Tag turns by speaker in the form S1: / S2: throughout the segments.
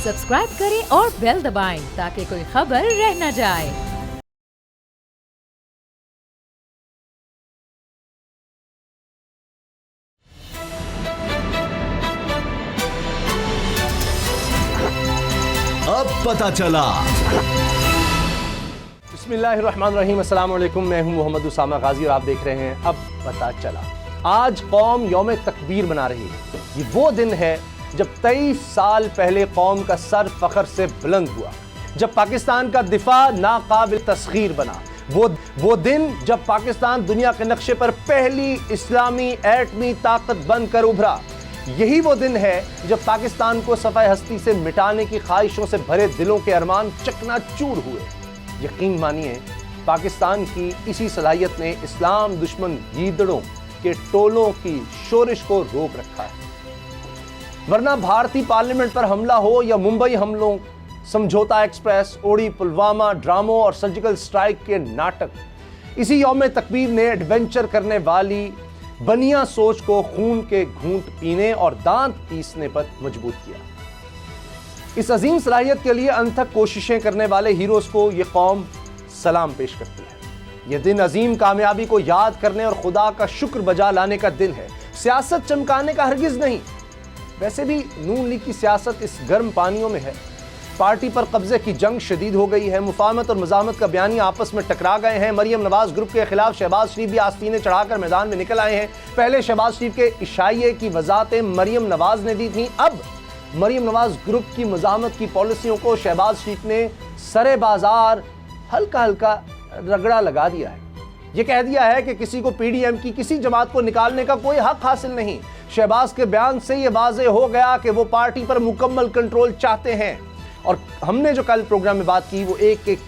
S1: Subscribe करें और bell दबाएं ताकि कोई खबर रह न जाए।
S2: अब पता चला।
S3: बिस्मिल्लाहिर्रहमानिर्रहीम, अस्सलाम वालेकुम। मैं हूं मोहम्मद उसामा गाजी और आप देख रहे हैं अब पता चला। आज कौम यौम तकबीर मना रही है। ये वो दिन है जब 23 साल पहले कौम का सर फख्र से बुलंद हुआ, जब पाकिस्तान का दिफा नाकाबिल तस्खीर बना। वो दिन जब पाकिस्तान दुनिया के नक्शे पर पहली इस्लामी एटमी ताकत बनकर उभरा। यही वो दिन है जब पाकिस्तान को सफ़े हस्ती से मिटाने की ख्वाहिशों से भरे दिलों के अरमान चकनाचूर हुए। यकीन मानिए, पाकिस्तान की इसी सलाहियत ने इस्लाम दुश्मन गीदड़ों के टोलों की शोरिश को रोक रखा है। वरना भारतीय पार्लियामेंट पर हमला हो या मुंबई हमलों, समझौता एक्सप्रेस, उड़ी पुलवामा ड्रामों और सर्जिकल स्ट्राइक के नाटक, इसी यौम तकबीर ने एडवेंचर करने वाली बनिया सोच को खून के घूंट पीने और दांत पीसने पर मजबूर किया। इस अजीम सलाहियत के लिए अनथक कोशिशें करने वाले हीरोज को यह कौम सलाम पेश करती है। यह दिन अजीम कामयाबी को याद करने और खुदा का शुक्र बजा लाने का दिन है, सियासत चमकाने का हरगिज नहीं। वैसे भी नून लीग की सियासत इस गर्म पानियों में है। पार्टी पर कब्जे की जंग शदीद हो गई है। मुफाहमत और मज़ाहमत का बयानिया आपस में टकरा गए हैं। मरियम नवाज ग्रुप के खिलाफ शहबाज शरीफ भी आस्तीनें चढ़ाकर मैदान में निकल आए हैं। पहले शहबाज शरीफ के इशाइये की वजाहतें मरियम नवाज ने दी थी, अब मरियम नवाज ग्रुप की मज़ाहमत की पॉलिसियों को शहबाज शरीफ ने सरे बाजार हल्का हल्का रगड़ा लगा दिया है। यह कह दिया है कि किसी को पीडीएम की किसी जमात को निकालने का कोई हक हासिल नहीं। शहबाज के बयान से यह वाज़ेह हो गया कि वो पार्टी पर मुकम्मल कंट्रोल चाहते हैं। और हमने जो कल प्रोग्राम में बात की वो एक एक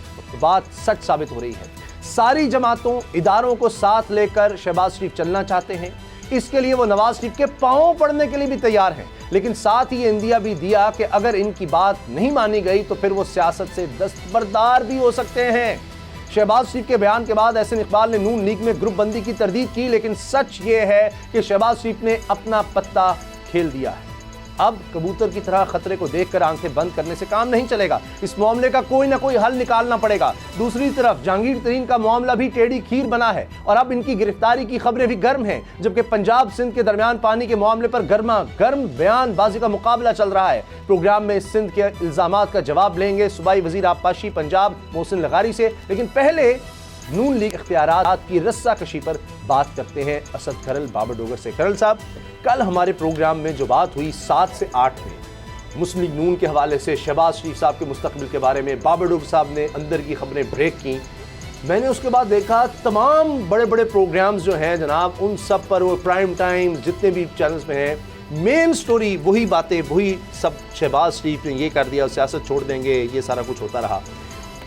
S3: बात सच साबित हो रही है। सारी जमातों, इदारों को साथ लेकर शहबाज शरीफ चलना चाहते हैं। इसके लिए वो नवाज शरीफ के पांव पड़ने के लिए भी तैयार हैं, लेकिन साथ ही इंदिया भी दिया कि अगर इनकी बात नहीं मानी गई तो फिर वो सियासत से दस्तबरदार भी हो सकते हैं। शहबाज शरीफ के बयान के बाद एहसन इकबाल ने नून लीग में ग्रुप बंदी की तरदीद की, लेकिन सच ये है कि शहबाज शरीफ ने अपना पत्ता खेल दिया है। अब कबूतर की तरह खतरे को देखकर आंखें बंद करने से काम नहीं चलेगा। इस मामले का कोई ना कोई हल निकालना पड़ेगा। दूसरी तरफ जहांगीर तरीन का मामला भी टेढ़ी खीर बना है और अब इनकी गिरफ्तारी की खबरें भी गर्म हैं, जबकि पंजाब सिंध के दरमियान पानी के मामले पर गर्मा गर्म बयानबाजी का मुकाबला चल रहा है। प्रोग्राम में सिंध के इल्जामात का जवाब लेंगे सूबाई वजीर आबपाशी पंजाब मोहसिन लगारी से, लेकिन पहले नून लीग इख्तियारात की रस्सा कशी पर बात करते हैं असद करल बाबर डोगर से। करल साहब, कल हमारे प्रोग्राम में जो बात हुई 7 से 8 में, मुस्लिम लीग नून के हवाले से शहबाज शरीफ साहब के मुस्तकबिल के बारे में बाबर डोगर साहब ने अंदर की खबरें ब्रेक की। मैंने उसके बाद देखा तमाम बड़े बड़े प्रोग्राम्स जो हैं जनाब, उन सब पर वो प्राइम टाइम जितने भी चैनल्स में हैं, मेन स्टोरी वही बातें, वही सब। शहबाज शरीफ ने ये कर दिया, सियासत छोड़ देंगे, ये सारा कुछ होता रहा।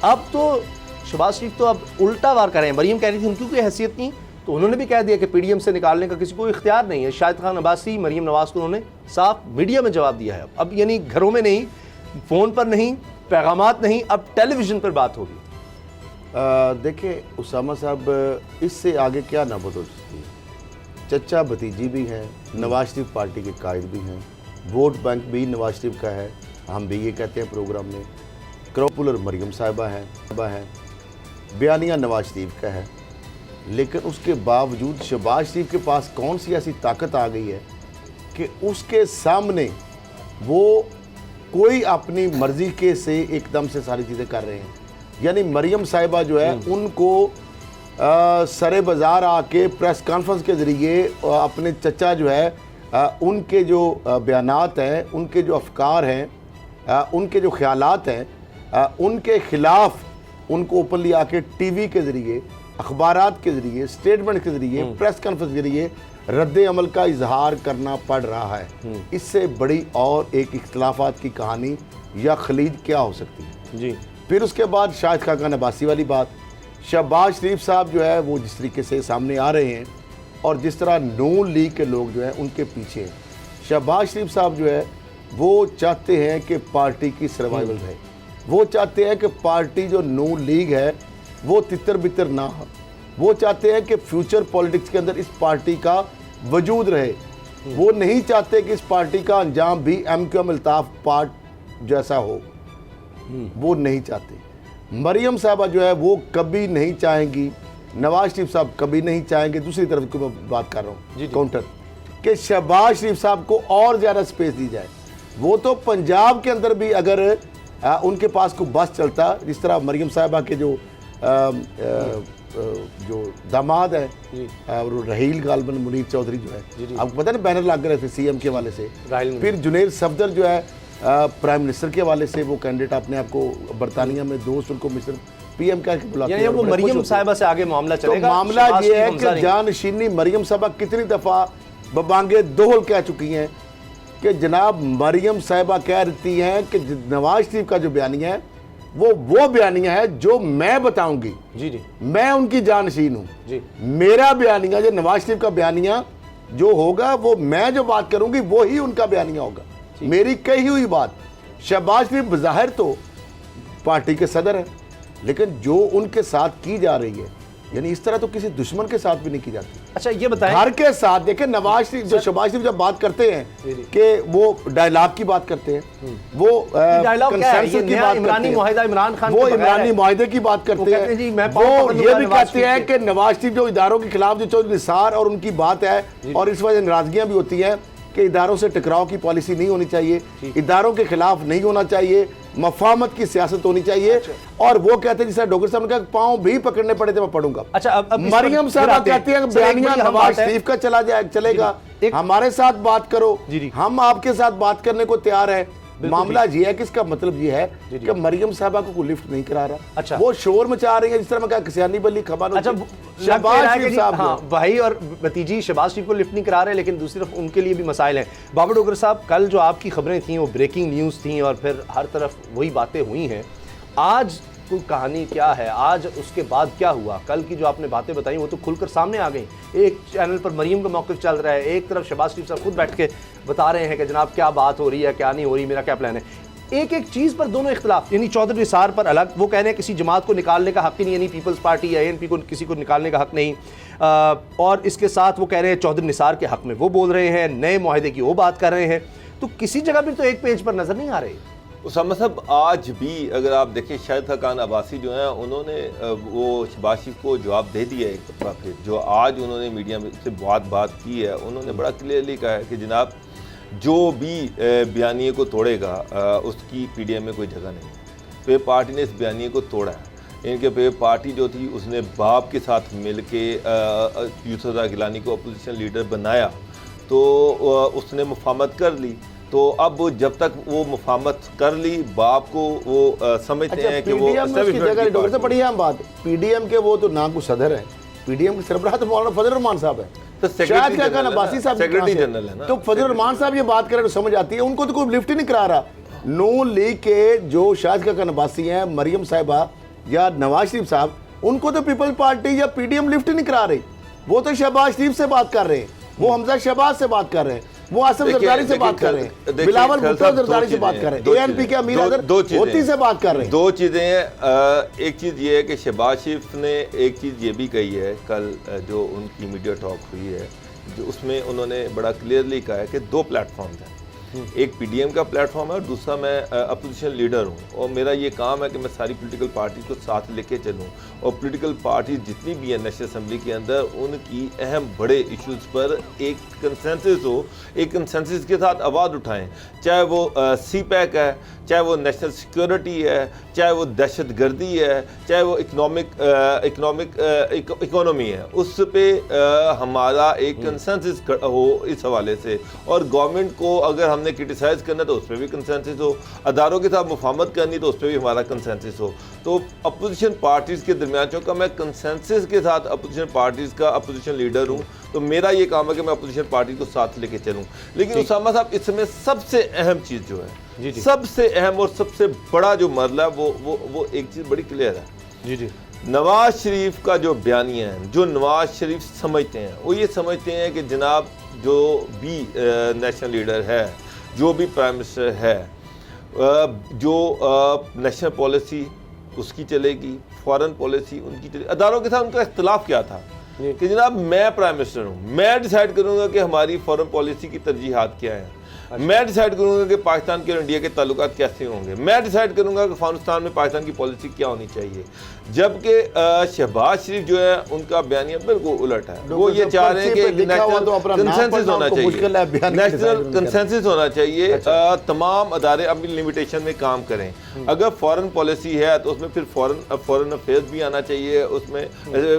S3: अब तो शहबाज शरीफ तो अब उल्टा वार कर रहे हैं। मरियम कह रही थी उनकी कोई हैसियत नहीं, तो उन्होंने भी कह दिया कि पीडीएम से निकालने का किसी को इख्तियार नहीं है। शाहिद खान अब्बासी, मरियम नवाज को उन्होंने साफ मीडिया में जवाब दिया है। अब यानी घरों में नहीं, फ़ोन पर नहीं, पैगामात नहीं, अब टेलीविज़न पर बात होगी।
S4: देखिए उसामा साहब, इससे आगे क्या ना बदल सकती है। चचा भतीजी भी हैं, नवाज शरीफ पार्टी के कायद भी हैं, वोट बैंक भी नवाज शरीफ का है, हम भी ये कहते हैं प्रोग्राम में। क्रॉपुलर मरियम साहिबा है, बयानिया नवाज शरीफ का है, लेकिन उसके बावजूद शहबाज शरीफ के पास कौन सी ऐसी ताकत आ गई है कि उसके सामने वो कोई अपनी मर्जी के से एकदम से सारी चीज़ें कर रहे हैं। यानी मरियम साहिबा जो है उनको सरे बाज़ार आके प्रेस कॉन्फ्रेंस के ज़रिए अपने चचा जो है उनके जो बयानात हैं, उनके जो अफकार हैं, उनके जो ख्यालात हैं, उनके ख़िलाफ़ उनको ओपनली आके टीवी के ज़रिए, अखबारात के ज़रिए, स्टेटमेंट के ज़रिए, प्रेस कॉन्फ्रेंस के ज़रिए रद्द अमल का इजहार करना पड़ रहा है। इससे बड़ी और एक इख्तिलाफात की कहानी या खलीज क्या हो सकती है जी। फिर उसके बाद शाहिद खान अब्बासी वाली बात, शहबाज शरीफ साहब जो है वो जिस तरीके से सामने आ रहे हैं और जिस तरह नून लीग के लोग जो हैं उनके पीछे हैं। शहबाज शरीफ साहब जो है वो चाहते हैं कि पार्टी की सर्वाइवल रहे, वो चाहते हैं कि पार्टी जो नून लीग है वो तितर बितर ना हो, वो चाहते हैं कि फ्यूचर पॉलिटिक्स के अंदर इस पार्टी का वजूद रहे। वो नहीं चाहते कि इस पार्टी का अंजाम भी MQM अल्ताफ पार्ट जैसा हो वो नहीं चाहते। मरियम साहबा जो है वो कभी नहीं चाहेंगी, नवाज शरीफ साहब कभी नहीं चाहेंगे, दूसरी तरफ की मैं बात कर रहा हूँ काउंटर, कि शहबाज शरीफ साहब को और ज़्यादा स्पेस दी जाए। वो तो पंजाब के अंदर भी अगर उनके पास कोई बस चलता, जिस तरह मरियम साहबा के जो दामाद है रहील गालबन मुनीर चौधरी जो है, आपको पता है ना बैनर लग रहे थे सीएम के हवाले से, फिर जुनेद सफदर जो है प्राइम मिनिस्टर के हवाले से, वो कैंडिडेट अपने आप को बरतानिया में दोस्त उनको मिस्टर पीएम कह के बुलाते हैं।
S3: वो मरियम साहिबा से आगे मामला चलेगा।
S4: तो मामला ये है कि जानशीनी मरियम साहिबा कितनी दफा बबांगे दोहल कह चुकी हैं कि जनाब मरियम साहिबा कह रही हैं कि नवाज शरीफ का जो बयानिया है वो बयानिया है जो मैं बताऊंगी।
S3: जी
S4: मैं उनकी जानशीन हूँ
S3: जी।
S4: मेरा बयानिया जो नवाज शरीफ का बयानिया जो होगा वो मैं जो बात करूंगी वो ही उनका बयानिया होगा, मेरी कही हुई बात। शहबाज शरीफ बज़ाहिर तो पार्टी के सदर हैं, लेकिन जो उनके साथ की जा रही है यानी इस तरह तो किसी दुश्मन के साथ भी नहीं की जाती।
S3: अच्छा ये बताएं,
S4: घर के साथ देखें नवाज शरीफ जो शहबाज शरीफ जब बात करते हैं कि वो डायलॉग की बात करते हैं, वो कंसेंसस की बात करते हैं,
S3: इमरान खान
S4: वो इमरानी मुआहदे की बात करते हैं, वो ये भी कहते हैं कि नवाज शरीफ जो इदारों के खिलाफ जो चौधरी निसार और उनकी बात है, और इस वजह नाराजगियां भी होती हैं कि इदारों से टकराव की पॉलिसी नहीं होनी चाहिए, इदारों के खिलाफ नहीं होना चाहिए, मफामत की सियासत होनी चाहिए। और वो कहते हैं जिस डॉक्टर साहब ने कहा पाँव भी पकड़ने पड़े थे मैं पढ़ूंगा।
S3: अच्छा अब
S4: मरियम साहब कहती है बयानिया नवाज शरीफ का चलेगा, हमारे साथ बात करो, हम आपके साथ बात करने को तैयार है। मामला ये है कि इसका मतलब ये है कि मरियम साहबा को कोई लिफ्ट नहीं करा रहा।
S3: अच्छा
S4: वो शोर मचा रही है, जिस तरह मैं कहा किसानी बल्ली खबर।
S3: अच्छा शहबाज शरीफ साहब, हाँ, भाई और भतीजी शहबाज शरीफ को लिफ्ट नहीं करा रहे, लेकिन दूसरी तरफ उनके लिए भी मसाइल हैं। बाबर डोगर साहब, कल जो आपकी खबरें थी वो ब्रेकिंग न्यूज़ थी और फिर हर तरफ वही बातें हुई हैं। आज कोई कहानी क्या है, आज उसके बाद क्या हुआ? कल की जो आपने बातें बताई वो तो खुलकर सामने आ गई। एक चैनल पर मरीम का मौक़िफ़ चल रहा है, एक तरफ शहबाज शरीफ साहब खुद बैठ के बता रहे हैं कि जनाब क्या बात हो रही है, क्या नहीं हो रही, मेरा क्या प्लान है। एक एक चीज़ पर दोनों इख्तलाफ, यानी चौधरी निसार पर अलग, वो कह रहे हैं किसी जमात को निकालने का हक़ ही नहीं, यानी पीपल्स पार्टी या ANP को किसी को निकालने का हक़ नहीं, और इसके साथ वो कह रहे हैं चौधरी निसार के हक़ में वो बोल रहे हैं, नए मुआहदे की वो बात कर रहे हैं। तो किसी जगह भी तो एक पेज पर नज़र नहीं आ रही।
S2: उसामा साहब, आज भी अगर आप देखें शाहिद खान अब्बासी जो हैं उन्होंने वो शहबाज शरीफ को जवाब दे दिया एक दफ़ा फिर, जो आज उन्होंने मीडिया में से बात की है, उन्होंने बड़ा क्लियरली कहा है कि जनाब जो भी बयानिए को तोड़ेगा उसकी PDM में कोई जगह नहीं। पे पार्टी ने इस बयानिए को तोड़ा है। इनके पे पार्टी जो थी उसने बाप के साथ मिल के यूसुफ रज़ा गिलानी को अपोजिशन लीडर बनाया, तो उसने मुफाहमत कर ली। तो अब जब तक वो मुफाहमत कर ली, बाप को वो समझते हैं कि वो
S4: डॉक्टर से पढ़ी है हम बात PDM के, वो तो ना को सदर है, PDM के सरबराह तो मौलाना फजल रहमान साहब है,
S2: तो
S4: अब्बासी साहब
S2: सेक्रेटरी जनरल है ना।
S4: तो फजल रहमान साहब ये बात करें तो समझ आती है, उनको तो कोई लिफ्ट ही नहीं करा रहा। नून लीग के जो शाहिद खान अब्बासी हैं, मरियम साहिबा या नवाज शरीफ साहब, उनको तो पीपल्स पार्टी या PDM लिफ्ट नहीं करा रही। वो तो शहबाज शरीफ से बात कर रहे हैं, वो हमजा शहबाज से बात कर रहे हैं, वो आसिफ जरदारी से बात कर रहे हैं, बिलावल भुट्टो जरदारी से बात कर रहे हैं, ANP के अमीर अदर होती से बात कर रहे हैं।
S2: दो चीज़ें हैं। एक चीज़ ये है कि शहबाज शरीफ ने एक चीज़ ये भी कही है, कल जो उनकी मीडिया टॉक हुई है, जो उसमें उन्होंने बड़ा क्लियरली कहा है कि दो प्लेटफॉर्म्स हैं, एक PDM का प्लेटफॉर्म है और दूसरा मैं अपोजिशन लीडर हूँ, और मेरा ये काम है कि मैं सारी पॉलिटिकल पार्टी को साथ लेके चलूँ, और पॉलिटिकल पार्टी जितनी भी है नेशनल असम्बली के अंदर उनकी अहम बड़े इश्यूज़ पर एक कंसेंसस हो, एक कंसेंसस के साथ आवाज़ उठाएं, चाहे वो CPEC है, चाहे वो नेशनल सिक्योरिटी है, चाहे वो दहशत गर्दी है, चाहे वो इकोनॉमी है, उस पर हमारा एक कंसेंसस हो इस हवाले से। और गवर्नमेंट को अगर हमने क्रिटिसाइज़ करना तो उस पर भी कंसेंसस हो, अदारों के साथ मुफाहमत करनी तो उस पर भी हमारा कंसेंसस हो। तो अपोजिशन पार्टीज़ के दरमियान चूँकि मैं कंसेंसस के साथ अपोजिशन पार्टीज़ का अपोजिशन लीडर हूँ, तो मेरा ये काम है कि मैं अपोजिशन पार्टी को साथ लेके चलूँ। लेकिन उसामा साहब, इसमें सबसे अहम चीज़ जो है, सबसे अहम और सबसे बड़ा जो मरला है, वो एक चीज़ बड़ी क्लियर है। जी नवाज शरीफ का जो बयानिया है, जो नवाज शरीफ समझते हैं, वो ये समझते हैं कि जनाब जो भी नेशनल लीडर है, जो भी प्राइम मिनिस्टर है, जो नेशनल पॉलिसी उसकी चलेगी, फॉरेन पॉलिसी उनकी चलेगी। अदारों के साथ उनका इख्तलाफ क्या था कि जनाब मैं प्राइम मिनिस्टर हूँ, मैं डिसाइड करूँगा कि हमारी फॉरेन पॉलिसी की तरजीहात क्या है, मैं डिसाइड करूंगा कि पाकिस्तान के और इंडिया के ताल्लुकात कैसे होंगे, मैं डिसाइड करूंगा कि अफगानिस्तान में पाकिस्तान की पॉलिसी क्या होनी चाहिए। जबकि शहबाज शरीफ जो है उनका बयानिया बिल्कुल उलट है। वो ये चाह रहे हैं कि नेशनल कंसेंसस होना चाहिए, नेशनल कंसेंसस होना चाहिए। तमाम अदारे अपनी लिमिटेशन में काम करें। अगर फॉरेन पॉलिसी है तो उसमें फिर फॉरेन अफेयर्स भी आना चाहिए, उसमें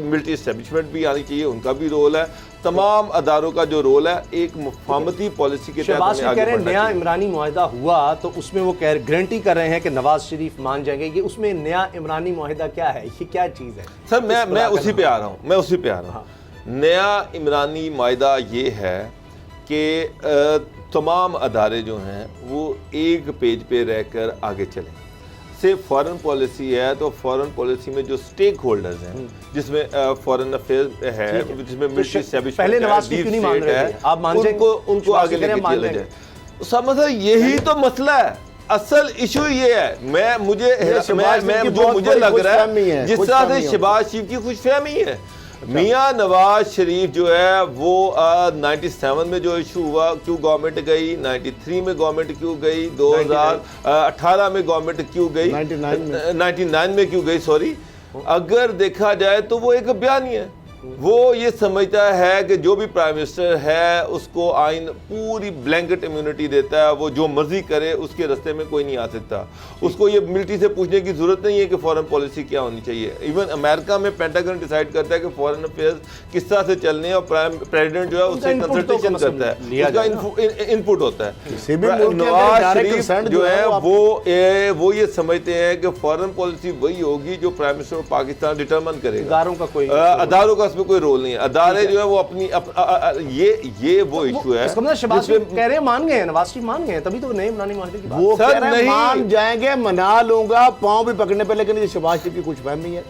S2: मिलिट्री एस्टेब्लिशमेंट भी आनी चाहिए, उनका भी रोल है। तमाम अदारों का जो रोल है एक मुफाहमती पॉलिसी के तहत
S3: शहबाज कह रहे हैं नया इमरानी मुआहिदा हुआ तो उसमें वो गारंटी कर रहे हैं कि नवाज शरीफ मान जाएंगे। कि उसमें नया इमरानी मुआहिदा क्या है, ये क्या चीज़ है?
S2: सर मैं उसी पे आ रहा हूँ, नया इमरानी मुआहिदा ये है कि तमाम अदारे जो हैं वो एक पेज पे रहकर आगे चलें। से फॉरेन पॉलिसी है तो फॉरेन पॉलिसी में जो स्टेक होल्डर्स हैं, जिसमें फॉरेन अफेयर है, जिसमें मिलिट्री एस्टेब्लिशमेंट
S3: पहले नवाज शरीफ नहीं मान रहे थे, आप मान जाएंगे
S2: उनको आगे लेके चले जाए। समझ यही तो मसला है, असल इशू ये है। मुझे लग रहा है जिस तरह से शहबाज शरीफ की खुशफहमी है। मियां नवाज शरीफ जो है वो 97 में जो इशू हुआ क्यों गवर्नमेंट गई, 93 में गवर्नमेंट क्यों गई, 2018 में गवर्नमेंट क्यों गई, 99 में क्यों गई, सॉरी। अगर देखा जाए तो वो एक बयानी है। वो ये समझता है कि जो भी प्राइम मिनिस्टर है उसको आइन पूरी ब्लैंकेट इम्यूनिटी देता है, वो जो मर्जी करे उसके रास्ते में कोई नहीं आ सकता। उसको ये मिलिट्री से पूछने की जरूरत नहीं है कि फॉरेन पॉलिसी क्या होनी चाहिए। इवन अमेरिका में पेंटागन डिसाइड करता है कि फॉरेन अफेयर्स किस तरह से चलने हैं और प्रेसिडेंट जो है उससे कंसल्टेशन करता है, उसका इनपुट होता है। नवाज शरीफ जो है वो ये समझते हैं कि फॉरेन पॉलिसी वही होगी जो prime minister of Pakistan determine करेगा। अदारों का में कोई रोल नहीं है। अदारे जो है वो अपनी ये वो इशू है।
S3: शहबाज कह रहे हैं मान गए, नवाज शरीफ मान गए, तभी तो नए इमरानी मुआहिदे की बात।
S4: वो कह रहे हैं मान जाएंगे, मना लूंगा, पांव भी पकड़ने पे, लेकिन ये शहबाज शरीफ की कुछ फहमी है।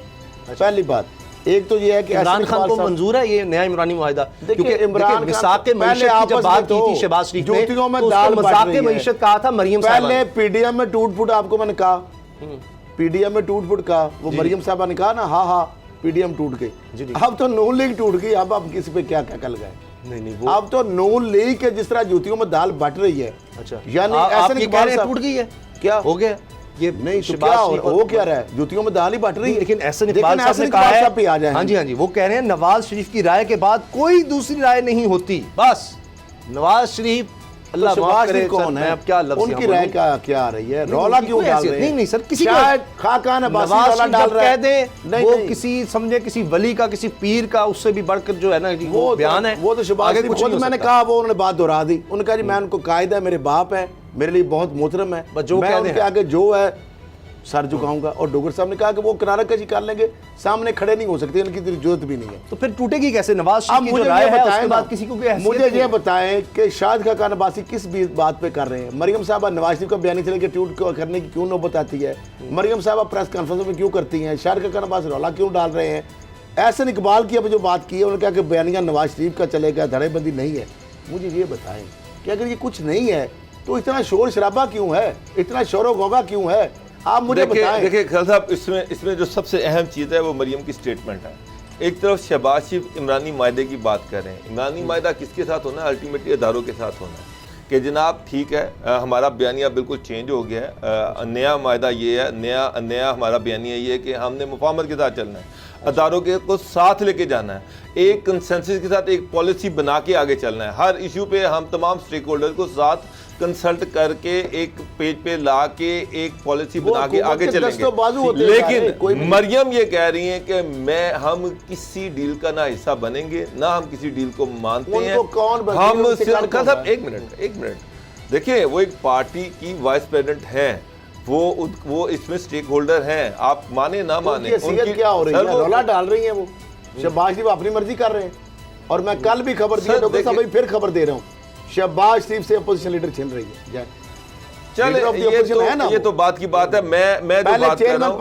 S4: पहली बात एक तो ये है कि
S3: इमरान खान को मंजूर है ये नया इमरानी मुआहिदा, क्योंकि
S4: इमरान
S3: मिसाक के मईशत की जब बात की थी शहबाज शरीफ ने तो मिसाक के मईशत कहा था मरियम साहब।
S4: पहले पीडीएम में टूट फूट आपको मैंने कहा, पीडीएम में टूट फूट कहा, वो मरियम साहबा ने कहा ना, हाँ पीडीएम टूट गई। अब तो नून लीग टूट गई, अब किसी पे क्या कल गए? नहीं वो अब तो नून लीग के जिस तरह जूतियों में दाल बट रही है। अच्छा, यानी ऐसे नहीं कह रहे टूट गई है, क्या हो गया ये? नहीं तो क्या हो क्या रहा है, जूतियों में दाल ही बट रही है। लेकिन ऐसे इकबाल साहब ने कहा है, हाँ जी वो कह रहे हैं नवाज शरीफ की राय के बाद कोई दूसरी राय नहीं होती, बस नवाज शरीफ अल्लाह माफ करे कौन है, अब क्या लफ्ज़ उनकी राय का क्या आ रही है, रौला क्यों डाल रहे हैं? नहीं सर, किसी खाकान अब्बासी रौला डाल रहा है, कह दे वो किसी समझे किसी वली का, किसी पीर का, उससे भी बढ़कर जो है ना वो बयान है। वो तो शहबाज शरीफ खुद मैंने कहा, वो उन्होंने बात दोहरा दी। उन्होंने कहा जी मैं उनको कायदा है, मेरे बाप है, मेरे लिए बहुत मोहतरम है, मैं उनके आगे जो है सर झुकाऊंगा। और डोगर साहब ने कहा कि वो किनारा कशी कर लेंगे, सामने खड़े नहीं हो सकते, इनकी जरूरत भी नहीं है। तो फिर टूटेगी कैसे नवाज शरीफ की जो राय है उसके बाद किसी को मुझे ये बताएं कि शाहिद खाकान अब्बासी किस बात पे कर रहे हैं? मरियम साहबा नवाज शरीफ का बयान चले कि टूट करने की क्यों नौबत आती है? मरियम साहबा प्रेस कॉन्फ्रेंस में क्यों करती हैं? शाहिद खाकान अब्बासी रौला क्यों डाल रहे हैं? एहसन इकबाल की अब जो बात की है, उन्होंने कहा कि बयानिया नवाज शरीफ का चलेगा, धड़ेबंदी नहीं है। मुझे ये बताएं कि अगर ये कुछ नहीं है तो इतना शोर शराबा क्यों है, इतना शोर गौगा क्यों है? आप मुझे बताएं। देखिए खैर साहब, इसमें जो सबसे अहम चीज़ है वो मरियम की स्टेटमेंट है। एक तरफ शहबाज शरीफ इमरानी मायदे की बात कर रहे हैं। इमरानी मायदा किसके साथ होना है? अल्टीमेटली अदारों के साथ होना है कि जनाब ठीक है, हमारा बयानिया बिल्कुल चेंज हो गया है, नया मायदा ये है, नया हमारा बयानिया ये है कि हमने मुफाहमत के साथ चलना है, अदारों के को साथ लेके जाना है, एक कंसेंसस के साथ एक पॉलिसी बना के आगे चलना है। हर इशू पे हम तमाम स्टेक होल्डर को साथ कंसल्ट करके एक पेज पे ला के एक पॉलिसी बना के आगे चलेंगे। लेकिन मरियम ये कह रही हैं कि हम किसी डील का ना हिस्सा बनेंगे, ना हम किसी डील को मानते हैं। हम सिर्फ एक मिनट देखिए, वो एक पार्टी की वाइस प्रेसिडेंट हैं, वो इसमें स्टेक होल्डर हैं, आप माने ना माने। उनकी क्या हो रही है, रौला डाल रही है वो, शहबाज शरीफ अपनी मर्जी कर रहे हैं। और मैं कल भी खबर दी, डॉक्टर साहब फिर खबर दे रहा हूँ, शहबाज शरीफ से अपोजिशन लीडर छिन रही है। चले ये तो बात की बात है। मैं जो बात कर रहा हूं,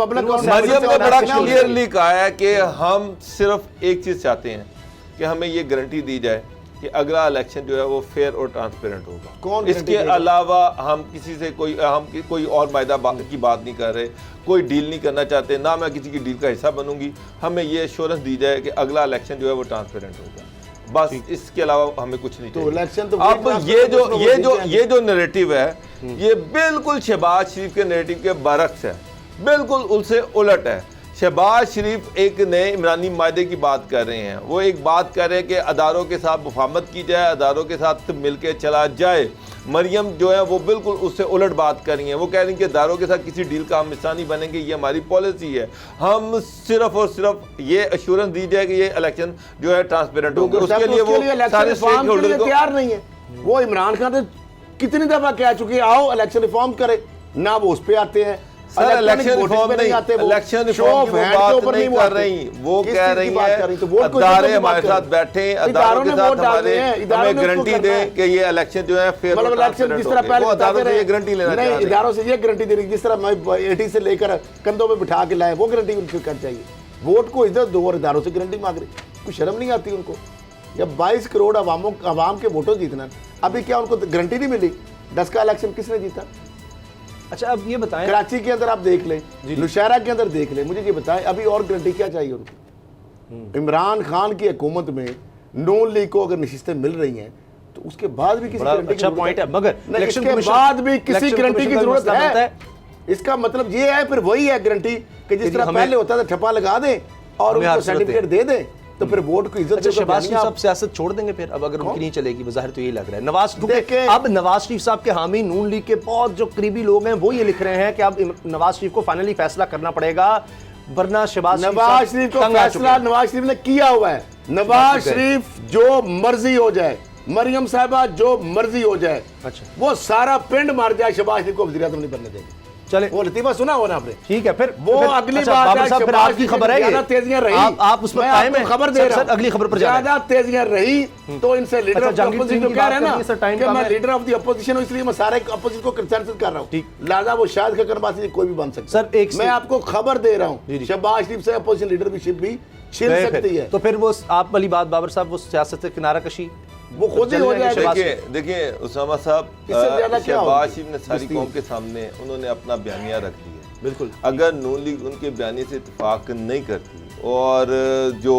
S4: मरियम ने बड़ा क्लियरली कहा है कि हम सिर्फ एक चीज चाहते हैं कि हमें ये गारंटी दी जाए कि अगला इलेक्शन जो है वो फेयर और ट्रांसपेरेंट होगा। इसके अलावा हम किसी से कोई और मायदा की बात नहीं कर रहे, कोई डील नहीं करना चाहते, ना मैं किसी की डील का हिस्सा बनूंगी। हमें ये एश्योरेंस दी जाए कि अगला इलेक्शन जो है वो ट्रांसपेरेंट होगा।
S2: बस इसके अलावा हमें कुछ नहीं
S4: तो
S2: चाहिए।
S4: इलेक्शन तो
S2: अब ये जो नैरेटिव है ये बिल्कुल शहबाज शरीफ के नैरेटिव के बरक्स है, बिल्कुल उससे उलट है। शहबाज शरीफ एक नए इमरानी मायदे की बात कर रहे हैं, वो एक बात कर रहे हैं कि अदारों के साथ मुफाहमत की जाए, अदारों के साथ मिलकर चला जाए। मरियम जो है वो बिल्कुल उससे उलट बात कर रही हैं, वो कह रही हैं कि अदारों के साथ किसी डील का हम हिस्सा नहीं बनेंगे, ये हमारी पॉलिसी है। हम सिर्फ और सिर्फ ये अश्योरेंस दी जाए कि ये इलेक्शन जो है ट्रांसपेरेंट होगा, उसके लिए वो सारे स्टेक होल्डर को
S4: तैयार नहीं है। वो इमरान खान तो कितनी दफा कह चुके आओ इलेक्शन रिफॉर्म करे, ना वो उस पे आते हैं।
S2: सर इलेक्शन रिफॉर्म नहीं, इलेक्शन रिफॉर्म की वो बात नहीं कर रही, वो कह रही है अदारे हमारे साथ बैठे, अदारों के साथ हमें गारंटी दें कि ये इलेक्शन जो है फेयर और
S4: इलेक्शन जिस तरह पहले
S2: अदारों से ये गारंटी लेना
S4: नहीं, इदारों से ये गारंटी दे रही जिस तरह मैं 80 से लेकर कंधों पे बिठा के लाए, वो गारंटी उनको कर चाहिए। वोट को इधर दो और इदारों से गारंटी मांग रही, कुछ शर्म नहीं आती उनको। जब 22 करोड़ अवाम के वोटों जीतना, अभी क्या उनको गारंटी नहीं मिली? 10 का इलेक्शन किसने जीता?
S3: अच्छा अब ये बताएं,
S4: कराची के अंदर आप देख लें, नौशहरा के अंदर देख लें, मुझे ये बताएं अभी और गारंटी क्या चाहिए उनको? इमरान खान की हुकूमत में नून लीग को अगर नशिस्तें मिल रही हैं तो उसके बाद भी किसी गारंटी
S3: अच्छा पॉइंट है, मगर
S4: इसके बाद भी किसी गारंटी की जरूरत है। इसका मतलब ये है फिर वही है गारंटी कि जिस तरह पहले होता था ठप्पा लगा दें और उनको सर्टिफिकेट दे दें तो फिर वोट को इज्जत।
S3: अच्छा शहबाज शरीफ साहब सियासत छोड़ देंगे फिर अब अगर उनकी नहीं चलेगी? वज़ाहिर तो यही लग रहा है। अब नवाज शरीफ साहब के हामी नून लीग के बहुत जो करीबी लोग हैं वो ये लिख रहे हैं कि अब नवाज शरीफ को फाइनली फैसला करना पड़ेगा, वरना शहबाज
S4: शरीफ को फैसला नवाज शरीफ ने किया हुआ है। नवाज शरीफ जो मर्जी हो जाए, मरियम साहिबा जो मर्जी हो जाए, अच्छा वो सारा पिंड मार जाए, शहबाज शरीफ को वज़ीर-ए-आज़म नहीं बनने देंगे।
S3: चले
S4: वो लतीफा सुना हो ना आपने?
S3: ठीक है फिर
S4: वो अगली बात है।
S3: फिर आपकी खबर है,
S4: ज्यादा तेजियां रही,
S3: आप उस पर कायम हैं?
S4: खबर दे रहा हूं,
S3: अगली खबर पर
S4: ज्यादा तेजियां रही तो इनसे लीडर ऑफ द अपोजिशन कह रहे हैं ना कि मैं लीडर ऑफ द अपोजिशन हूं, इसलिए मैं सारे अपोजिशन को क्रिटिसाइज कर रहा हूं। लिहाजा वो शायद खकरबाजी कोई भी बन सकता है।
S3: सर
S4: मैं आपको खबर दे रहा हूं, शहबाज शरीफ से अपोजिशन लीडरशिप भी छिन सकती है।
S3: तो फिर वो आप वाली बात बाबर साहब, वो सियासत से किनारा कशी
S4: वो खुद ही हो जाएगा।
S2: देखिए उसामा साहब, शहबाज शरीफ ने सारी कौम के सामने उन्होंने अपना बयानिया रख दिया।
S3: बिल्कुल,
S2: अगर नून लीग उनके बयानी से इत्तेफाक नहीं करती और जो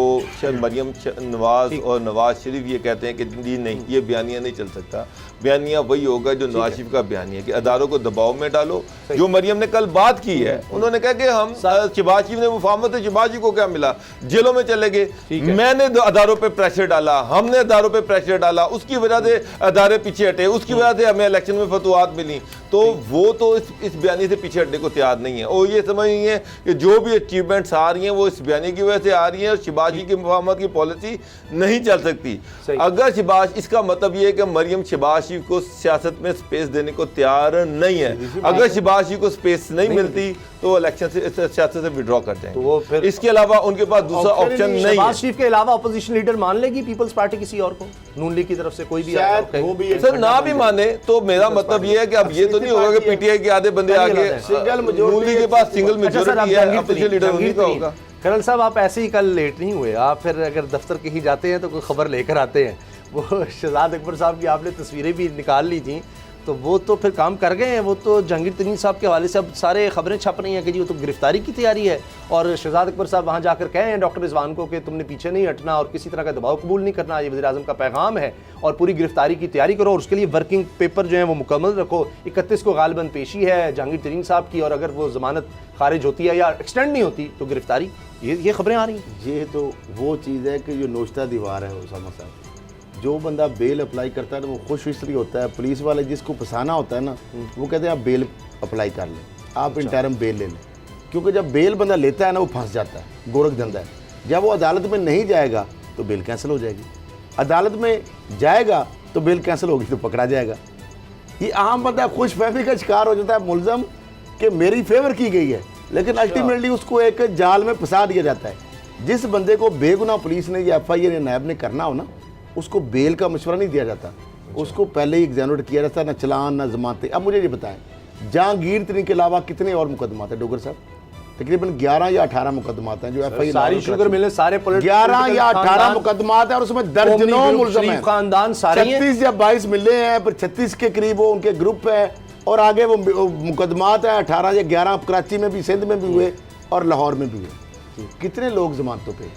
S2: मरियम नवाज और नवाज शरीफ ये कहते हैं कि जी नहीं ये बयानिया नहीं चल सकता, बयानिया वही होगा जो नवाज शरीफ का बयानिया कि अदारों को दबाव में डालो। जो मरियम ने कल बात की है, उन्होंने कहा कि हम शहबाज शरीफ ने मुफाहमत है, शहबाज शरीफ को क्या मिला? जेलों में चले गए, मैंने अदारों पे प्रेशर डाला, हमने अदारों पे प्रेशर डाला, उसकी वजह से अदारे पीछे हटे, उसकी वजह से हमें इलेक्शन में फतवात मिली। तो वो तो इस बयानी से पीछे हटने को तैयार नहीं है और ये समझ नहीं है कि जो भी अचीवमेंट्स आ रही हैं वो इस बयानी की वजह से आ रही है और शहबाज शरीफ की मुफाहमत की पॉलिसी नहीं चल सकती। अगर शहबाज, इसका मतलब ये है कि मरियम शहबाज शरीफ को सियासत में स्पेस देने को तैयार नहीं है। अगर शहबाज शरीफ को स्पेस नहीं मिलती तो इलेक्शन से सियासत से विड्रॉ कर जाएंगे। तो फिर इसके अलावा उनके पास दूसरा ऑप्शन नहीं है।
S3: शहबाज शरीफ के अलावा अपोजिशन लीडर मान लेगी पीपल्स पार्टी किसी और को, नून लीग की तरफ से कोई भी
S2: सर ना भी माने तो मेरा मतलब ये है कि अब ये तो नहीं होगा कि पीटीआई के आधे बंदे आगे, नून लीग के पास सिंगल मेजॉरिटी है, अपोजिशन लीडर उन्हीं का होगा।
S3: कर्नल साहब आप ऐसे ही कल लेट नहीं हुए, आप फिर अगर दफ्तर कहीं जाते हैं तो कोई खबर लेकर आते हैं। वो शहजाद अकबर साहब की आपने तस्वीरें भी निकाल ली थी तो वो तो फिर काम कर गए हैं। वो तो जहांगीर तरीन साहब के हवाले से अब सारे खबरें छप रही हैं कि जी वो तो गिरफ्तारी की तैयारी है और शहजाद अकबर साहब वहाँ जाकर कहे हैं डॉक्टर रिजवान को कि तुमने पीछे नहीं हटना और किसी तरह का दबाव कबूल नहीं करना, ये वज़ीर-ए-आज़म का पैगाम है और पूरी गिरफ्तारी की तैयारी करो और उसके लिए वर्किंग पेपर जो है वो मुकम्मल रखो। 31 को गालिबन पेशी है जहांगीर तरीन साहब की और अगर वो ज़मानत खारिज होती है या एक्सटेंड नहीं होती तो गिरफ्तारी, ये खबरें आ रही हैं।
S4: ये तो वो चीज़ है कि जो नोश्ता दीवार है उसामा साहब, जो बंदा बेल अप्लाई करता है ना वो खुश इसलिए होता है, पुलिस वाले जिसको फंसाना होता है ना वो कहते हैं आप बेल अप्लाई कर लें, आप इंटरम बेल ले लें, क्योंकि जब बेल बंदा लेता है ना वो फंस जाता है, गोरख धंधा है। जब वो अदालत में नहीं जाएगा तो बेल कैंसिल हो जाएगी, अदालत में जाएगा तो बेल कैंसिल होगी तो पकड़ा जाएगा। ये आम बंदा खुशफहमी का शिकार हो जाता है मुलजम कि मेरी फेवर की गई है, लेकिन अल्टीमेटली उसको एक जाल में फंसा दिया जाता है। जिस बंदे को बेगुनाह पुलिस ने या FIR या नायब ने करना हो ना उसको बेल का मशवरा नहीं दिया जाता, उसको पहले ही एग्जामिनेट किया जाता है, ना चलान ना जमानतें। अब मुझे ये बताएं जहांगीर तरीन के अलावा कितने और मुकदमात हैं डोगर साहब? तकरीबन 11 या 18 मुकदमात हैं जो FIR
S3: सारी शुगर मिले सारे
S4: 11 या 18 मुकदमात हैं और उसमें दर्जनों मुल्ज़िम हैं,
S3: खानदान सारे
S4: 36 या 22 मिले हैं, पर 36 के करीब वो उनके ग्रुप है और आगे वो मुकदमात है 18 या 11 कराची में भी, सिंध में भी हुए और लाहौर में भी हुए। कितने लोग जमानतों पे?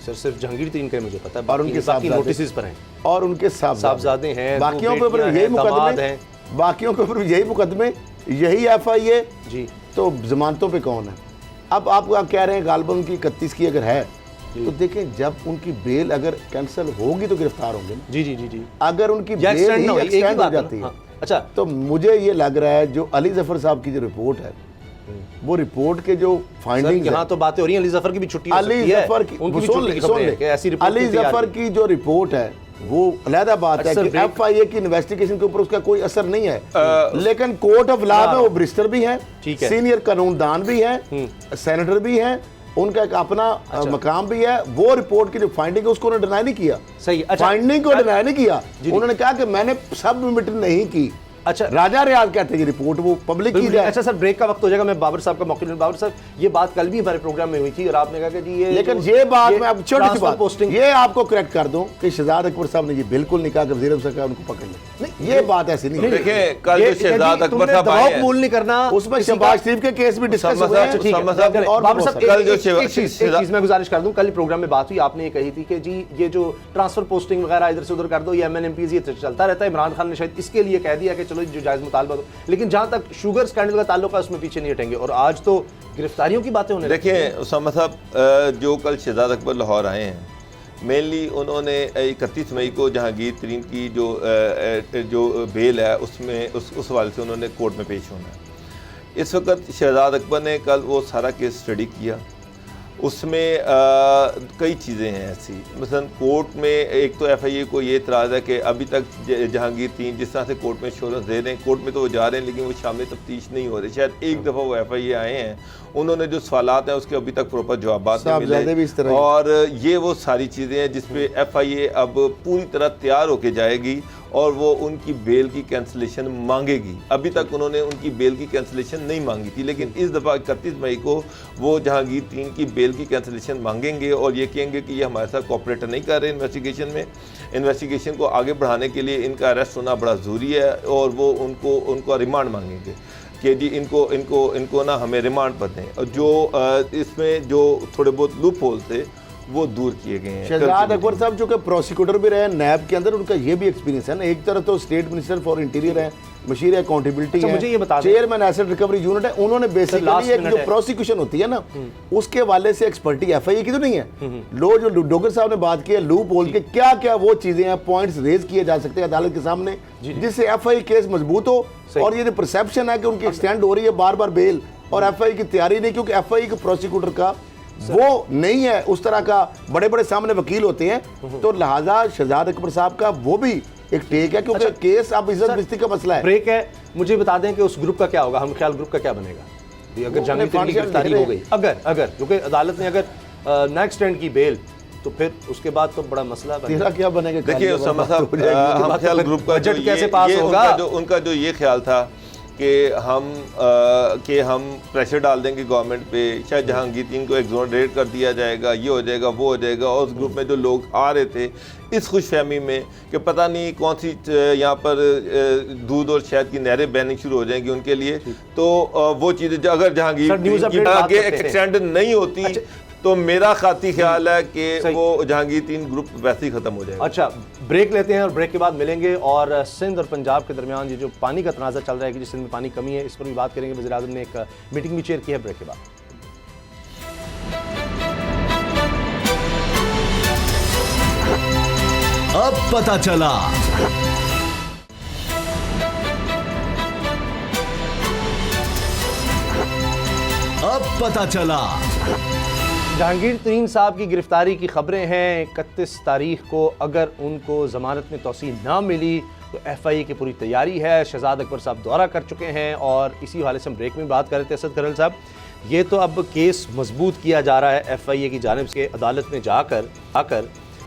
S3: सर सिर्फ जहांगीर तरीन के मुझे पता है,
S4: और उनके
S3: बाकी
S4: साहबजादे।
S3: नोटिस पर हैं
S4: और उनके
S3: साहबजादे हैं,
S4: बाकियों के ऊपर
S3: बेटियां
S4: यही
S3: हैं, दामाद
S4: मुकदमे
S3: हैं।
S4: बाकियों के ऊपर यही मुकदमे, यही FIA,
S3: जी
S4: तो जमानतों पे कौन है? अब आप कह रहे हैं गालबन उनकी 31 की अगर है, तो देखें जब उनकी बेल अगर कैंसिल होगी तो गिरफ्तार होंगे ना।
S3: जी जी जी जी
S4: अगर उनकी
S3: या
S4: बेल
S3: extend
S4: ही
S3: ना हो, एक ही
S4: एक्सटेंड हो
S3: बात है ना।
S4: जाती है,
S3: हाँ, अच्छा
S4: तो मुझे ये लग रहा है जो अली जफर साहब की जो रिपोर्ट है, वो रिपोर्ट के जो फाइंडिंग्स
S3: यहाँ तो बातें हो रही हैं, अली जफर की भी छुट्टी हो
S4: अली
S3: सकती है,
S4: जफर की
S3: उनकी भी
S4: सुन
S3: छुट्टी
S4: ले,
S3: की
S4: सुन
S3: खबरें
S4: ले।
S3: हैं कि ऐसी रिपोर्ट
S4: अली
S3: की तैयारी
S4: जफर
S3: है।
S4: की जो रिपोर्ट है वो अलहदा बात है
S3: अक्सर
S4: कि
S3: ब्रेक-
S4: FIA की इन्वेस्टिगेशन के ऊपर उसका कोई असर नहीं है, लेकिन कोर्ट ऑफ लॉ में वो बैरिस्टर भी है,
S3: ठीक है।
S4: सीनियर कानूनदान भी है, सेनेटर भी है, उनका एक अपना मकाम भी है। वो रिपोर्ट की जो फाइंडिंग है उसको उन्होंने डिनाई नहीं किया,
S3: सही, अच्छा।
S4: फाइंडिंग को डिनाई नहीं किया।
S3: जी।
S4: उन्होंने कहा कि मैंने सबमिट नहीं की।
S3: अच्छा
S4: राजा रियाज कहते हैं कि रिपोर्ट वो पब्लिक की जाए।
S3: अच्छा सर ब्रेक का वक्त हो जाएगा, मैं बाबर साहब का मौके लूं। बाबर साहब ये बात कल भी हमारे प्रोग्राम में हुई थी और आपने कहा कि जी ये
S4: लेकिन ये बात मैं अब छोटी सी बात
S3: पोस्टिंग
S4: ये आपको करेक्ट कर दूं कि शहजाद अकबर साहब ने ये बिल्कुल नहीं कहा कि वज़ीर सरकार उनको पकड़ ले, ये बात ऐसी नहीं है।
S2: देखें कल जो शहजाद अकबर साहब आए
S3: दबाव
S2: हैं,
S3: कबूल नहीं करना,
S4: उसमें शहबाज शरीफ के केस भी डिस्कस
S2: उसामा
S4: हुए हैं।
S2: साहब,
S3: ठीक है,
S2: उसामा साहब,
S3: करें।
S4: और
S3: बाबर
S4: बहुत
S3: साहब,
S2: कल जो
S3: एक चीज मैं गुजारिश कर दूं, कल प्रोग्राम में बात हुई, आपने ये कही थी कि जी ये जो ट्रांसफर पोस्टिंग वगैरह इधर से उधर कर दो, ये MNMPs ये चलता रहता है। इमरान खान ने शायद इसके लिए कह दिया कि चलो जो जायज मुतालबा दो, लेकिन जहां तक शुगर स्कैंडल का ताल्लुक है उसमें पीछे नहीं हटेंगे। और आज तो गिरफ्तारियों की बातें होने लगी हैं।
S2: देखिए उसामा साहब, जो कल शहजाद अकबर लाहौर आए हैं, मेनली उन्होंने 31 मई को जहांगीर तरीन की जो बेल है उसमें उस हवाले से उन्होंने कोर्ट में पेश होना है। इस वक्त शहजाद अकबर ने कल वो सारा केस स्टडी किया, उसमें कई चीज़ें हैं ऐसी, मसलन कोर्ट में एक तो FIA को ये इतराज़ है कि अभी तक जहांगीर तरीन जिस तरह से कोर्ट में श्योरेंस दे रहे हैं, कोर्ट में तो वो जा रहे हैं लेकिन वो शामिल तफ्तीश नहीं हो रहे। शायद एक दफ़ा वो FIA आए हैं, उन्होंने जो सवालात हैं उसके अभी तक प्रॉपर जवाब नहीं मिले, और ये वो सारी चीज़ें हैं जिस पे FIA अब पूरी तरह तैयार होके जाएगी और वो उनकी बेल की कैंसिलेशन मांगेगी। अभी तक उन्होंने उनकी बेल की कैंसिलेशन नहीं मांगी थी, लेकिन इस दफ़ा 31 मई को वो जहांगीर तरीन की बेल की कैंसिलेशन मांगेंगे और ये कहेंगे कि ये हमारे साथ कोऑपरेट नहीं कर रहे इन्वेस्टिगेशन में। इन्वेस्टिगेशन को आगे बढ़ाने के लिए इनका अरेस्ट होना बड़ा ज़रूरी है और वो उनको रिमांड मांगेंगे कि जी इनको ना हमें रिमांड पर दें, और जो इसमें जो थोड़े बहुत लूप होल थे वो दूर किए गए हैं।
S4: शहजाद अकबर साहब जो कि प्रोसिक्यूटर भी रहे नैब के अंदर, उनका ये भी एक्सपीरियंस है ना। एक तरफ तो स्टेट मिनिस्टर फॉर इंटीरियर है, मशीर अकाउंटेबिलिटी
S3: अच्छा,
S4: है,
S3: मुझे ये बता दें।
S4: चेयरमैन एसेट रिकवरी यूनिट है। उन्होंने बेसिकली एक जो प्रोसिक्यूशन होती है ना उसके हवाले से एक्सपर्टी FIA की तो नहीं है। जो डोगर साहब ने बात की है लूप होल के क्या क्या वो चीजें हैं, पॉइंट्स रेज किए जा सकते हैं अदालत के सामने जिससे FIA केस मजबूत हो। और ये जो परसेप्शन है कि उनकी एक्सटेंड हो रही है बार बार बेल और FIA की तैयारी नहीं, क्योंकि FIA के प्रोसिक्यूटर का वो नहीं है, उस तरह का बड़े बड़े सामने वकील होते हैं, तो लिहाजा शहजाद अकबर साहब का वो भी एक टेक है, क्योंकि केस अब इज्जत बिस्ती का मसला है।
S3: ब्रेक है, मुझे बता दें कि उस ग्रुप का क्या होगा, हम ख्याल ग्रुप का क्या बनेगा अगर जहांगीर तरीन की गिरफ्तारी हो गई, अगर क्योंकि अदालत ने अगर ना एक्सटेंड की बेल तो फिर उसके बाद तो बड़ा मसला
S4: तेरा क्या बनेगा।
S2: देखिए उसामा साहब, हम ख्याल ग्रुप का
S3: बजट कैसे पास होगा,
S2: उनका जो ये ख्याल था कि हम प्रेशर डाल देंगे गवर्नमेंट पे, शायद जहांगीर तरीन को एक्सोनरेट कर दिया जाएगा, ये हो जाएगा वो हो जाएगा। और उस ग्रुप में जो लोग आ रहे थे इस खुशफहमी में कि पता नहीं कौन सी यहाँ पर दूध और शहद की नहरें बहनी शुरू हो जाएंगी उनके लिए, तो वो चीज़ें अगर जहांगीर तरीन आगे एक्सटेंड नहीं होती तो मेरा खाती ख्याल है कि वो जहांगीर तरीन ग्रुप वैसे ही खत्म हो जाएगा।
S3: अच्छा ब्रेक लेते हैं और ब्रेक के बाद मिलेंगे और सिंध और पंजाब के दरमियान ये जो पानी का तनाज़ा चल रहा है कि जिस सिंध में पानी कमी है, इस पर भी बात करेंगे। वज़ीर आज़म ने एक मीटिंग भी चेयर की है। ब्रेक के बाद
S5: अब पता चला
S3: जहांगीर तरीन साहब की गिरफ्तारी की खबरें हैं। 31 तारीख को अगर उनको ज़मानत में तौसीह ना मिली तो FIA की पूरी तैयारी है। शहजाद अकबर साहब दौरा कर चुके हैं और इसी हवाले से हम ब्रेक में बात कर रहे थे। असद करल साहब, ये तो अब केस मजबूत किया जा रहा है FIA की जानिब से, अदालत में जाकर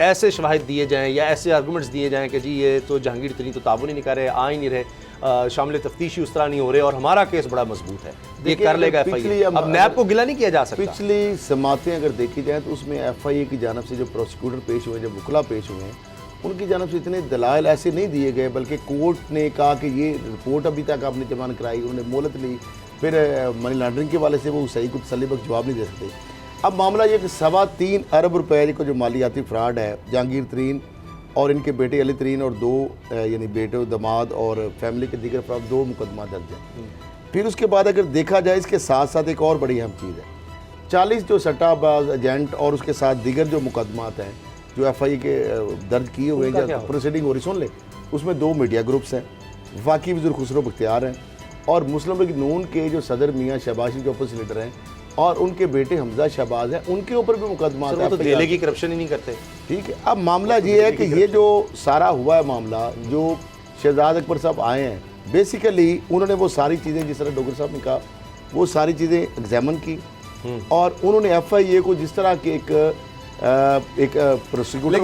S3: ऐसे शवाहिद दिए जाएँ या ऐसे आर्गूमेंट्स दिए जाएँ कि जी ये तो जहांगीर तरीन तो ताबून ही नहीं कर रहे, आ ही नहीं रहे, शामिल तफ्तीशी उस तरह नहीं हो रहे और हमारा केस बड़ा मजबूत है, ये कर लेगा FIA। अब नैब को गिला नहीं किया जा सकता।
S4: पिछली समातें अगर देखी जाए तो उसमें FIA की जानब से जो प्रोसिक्यूटर पेश हुए, जो वकला पेश हुए हैं, उनकी जानब से इतने दलाइल ऐसे नहीं दिए गए, बल्कि कोर्ट ने कहा कि ये रिपोर्ट अभी तक आपने जमा कराई, उन्होंने मोहलत ली, फिर मनी लॉन्ड्रिंग के वाले से वो सही कुछ तसल्लीबख्श जवाब नहीं दे सकते। अब मामला ये कि 3.25 अरब रुपए को जो मालियाती फ्रॉड है, जहांगीर तरीन और इनके बेटे अली तरीन और 2 यानी बेटे दामाद और फैमिली के दीगर अफराद 2 मुकदमा दर्ज हैं। फिर उसके बाद अगर देखा जाए इसके साथ साथ एक और बड़ी अहम चीज़ है, 40 जो सट्टाबाज एजेंट और उसके साथ दीगर जो मुकदमात हैं जो FI के दर्ज किए हुए हैं, जो प्रोसीडिंग हो रही, सुन ले, उसमें 2 मीडिया ग्रुप्स हैं, वफाकी वज़ीर खुसरो बख्तियार हैं और मुस्लिम लीग नून के जो सदर मियाँ शहबाज शरीफ जो अपोजिशन लीडर हैं और उनके बेटे हमजा शहबाज हैं, उनके ऊपर भी मुकदमा
S3: है। तो डेले की करप्शन ही नहीं करते।
S4: ठीक है, अब मामला ये है कि ये जो सारा हुआ है मामला, जो शहजाद अकबर साहब आए हैं, बेसिकली उन्होंने वो सारी चीज़ें जिस तरह डोगर साहब ने कहा वो सारी चीज़ें एग्जामिन की और उन्होंने FIA को जिस तरह के एक प्रोसिक्यूटर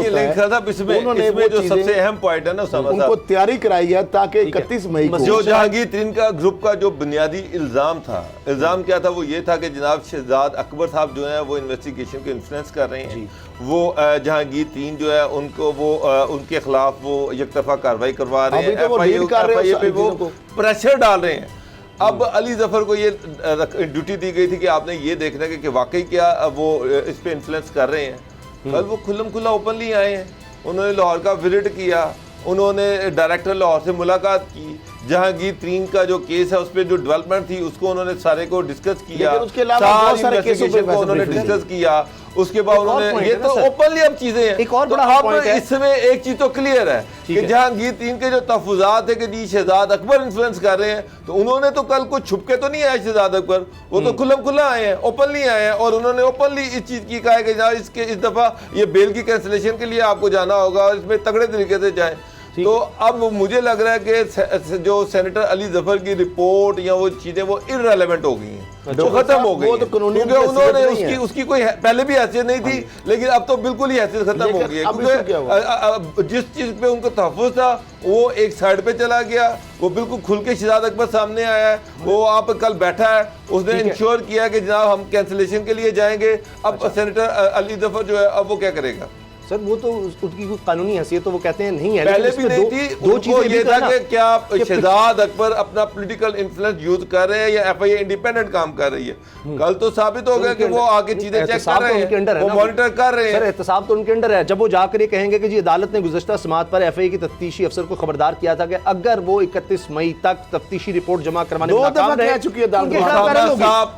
S2: इसमें जो सबसे अहम पॉइंट है ना
S4: उनको तैयारी कराई है ताकि 31 मई को
S2: जो जहांगीर तरीन का ग्रुप का जो बुनियादी इल्ज़ाम था, इल्ज़ाम क्या था, वो ये था कि जनाब शहजाद अकबर साहब जो हैं वो इन्वेस्टिगेशन को इन्फ्लुएंस कर रहे हैं, वो जहांगीर तरीन जो है उनको वो उनके खिलाफ वो एक तरफा कार्रवाई करवा रहे हैं, FIA पे वो प्रेशर डाल रहे हैं। अब अली जफर को ये ड्यूटी दी गई थी कि आपने ये देखना है कि वाकई क्या वो इस पे इन्फ्लुएंस कर रहे हैं। कल वो खुल्लम खुल्ला ओपनली आए हैं, उन्होंने लाहौर का विजिट किया, उन्होंने डायरेक्टर लाहौर से मुलाकात की, जहांगीर तरीन का जो केस है उस पर जो डेवलपमेंट थी उसको उन्होंने सारे को डिस्कस किया,
S4: उसके अलावा सारे केसों पे
S2: उन्होंने डिस्कस किया। उसके बाद उन्होंने ये तो ओपनली अब चीजें हैं।
S3: एक और
S2: तो
S3: बड़ा
S2: अब इसमें एक चीज तो क्लियर है कि जहांगीर तरीन के जो तहफुजात है कि जी शहजाद अकबर इन्फ्लुएंस कर रहे हैं, तो उन्होंने तो कल कुछ छुप के तो नहीं आए शहजाद अकबर, वो तो खुल्लम खुल्ला आए हैं, ओपनली आए हैं और उन्होंने ओपनली इस चीज की कहा है कि जनाब इसके इस दफा ये बेल की कैंसिलेशन के लिए आपको जाना होगा और इसमें तगड़े तरीके से जाए। तो अब मुझे लग रहा है कि जो सेनेटर अली जफर की रिपोर्ट या वो चीजें वो इररेलेवेंट हो गई हैं, वो खत्म हो गई, क्योंकि उन्होंने उसकी कोई पहले भी हैसियत नहीं थी, लेकिन अब तो बिल्कुल ही हैसियत खत्म हो गई है, क्योंकि जिस चीज पे उनको तहफ़्फ़ुज़ था वो एक साइड पे चला गया, वो बिल्कुल खुल के शहजाद अकबर सामने आया है, वो आप कल बैठा है, उसने इंश्योर किया कि जनाब हम कैंसिलेशन के लिए जाएंगे। अब सेनेटर अली जफर जो है अब वो क्या करेगा?
S3: सर वो तो उसकी कोई कानूनी हैसियत तो वो कहते हैं नहीं है,
S2: पहले भी नहीं थी। दो चीजें ये था कि क्या शहजाद अकबर अपना पॉलिटिकल इन्फ्लुएंस यूज कर रहे हैं या FIA इंडिपेंडेंट काम कर रही है। कल तो साबित हो गया कि वो आगे चीजें चेक कर रहे हैं, वो मॉनिटर कर रहे हैं।
S3: सर एहतसाब तो उनके अंडर है। जब वो जाकर ये कहेंगे कि जी अदालत ने गुज़श्ता समाअत पर FIA की तफ्तीशी अफसर को खबरदार किया था कि अगर वो 31 मई तक तफ्तीशी रिपोर्ट जमा करवाने में नाकाम रहे,
S4: चुकी है
S3: तो आप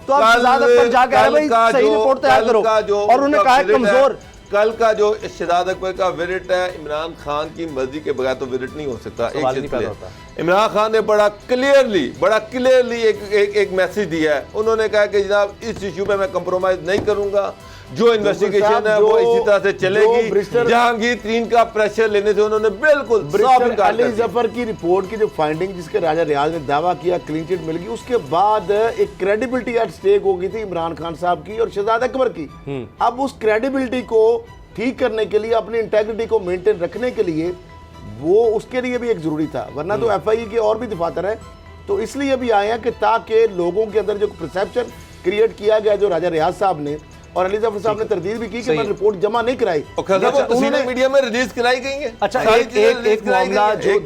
S3: शहजाद अकबर जाकर सही रिपोर्ट तैयार करो। और उन्होंने कहा कमजोर
S2: कल का जो शहजाद अकबर का विजिट है, इमरान खान की मर्जी के बगैर तो विजिट नहीं हो सकता। एक चीज इमरान खान ने बड़ा क्लियरली एक मैसेज दिया है, उन्होंने कहा कि जनाब इस इशू पे मैं कंप्रोमाइज नहीं करूंगा, जो इन्वेस्टिगेशन है वो इसी तरह से चलेगी। जहांगीर तरीन का प्रेशर लेने से उन्होंने बिल्कुल
S4: अली जफर की रिपोर्ट की जो फाइंडिंग जिसके राजा रियाज ने दावा किया क्लीन चिट मिल गई, उसके बाद एक क्रेडिबिलिटी एट स्टेक हो गई थी इमरान खान साहब की और शहजाद अकबर की। अब उस क्रेडिबिलिटी को ठीक करने के लिए, अपनी इंटेग्रिटी को मेंटेन रखने के लिए, वो उसके लिए भी एक जरूरी था, वरना तो FIA के और भी दफातर है। तो इसलिए भी आए हैं कि ताकि लोगों के अंदर जो परसेप्शन क्रिएट किया गया, जो राजा रियाज साहब ने और अली जफर साहब ने तरदीद भी की कि मैं रिपोर्ट जमा नहीं कराई,
S2: उन्होंने मीडिया में रिलीज कराई गई है।
S3: अच्छा, एक मामला जो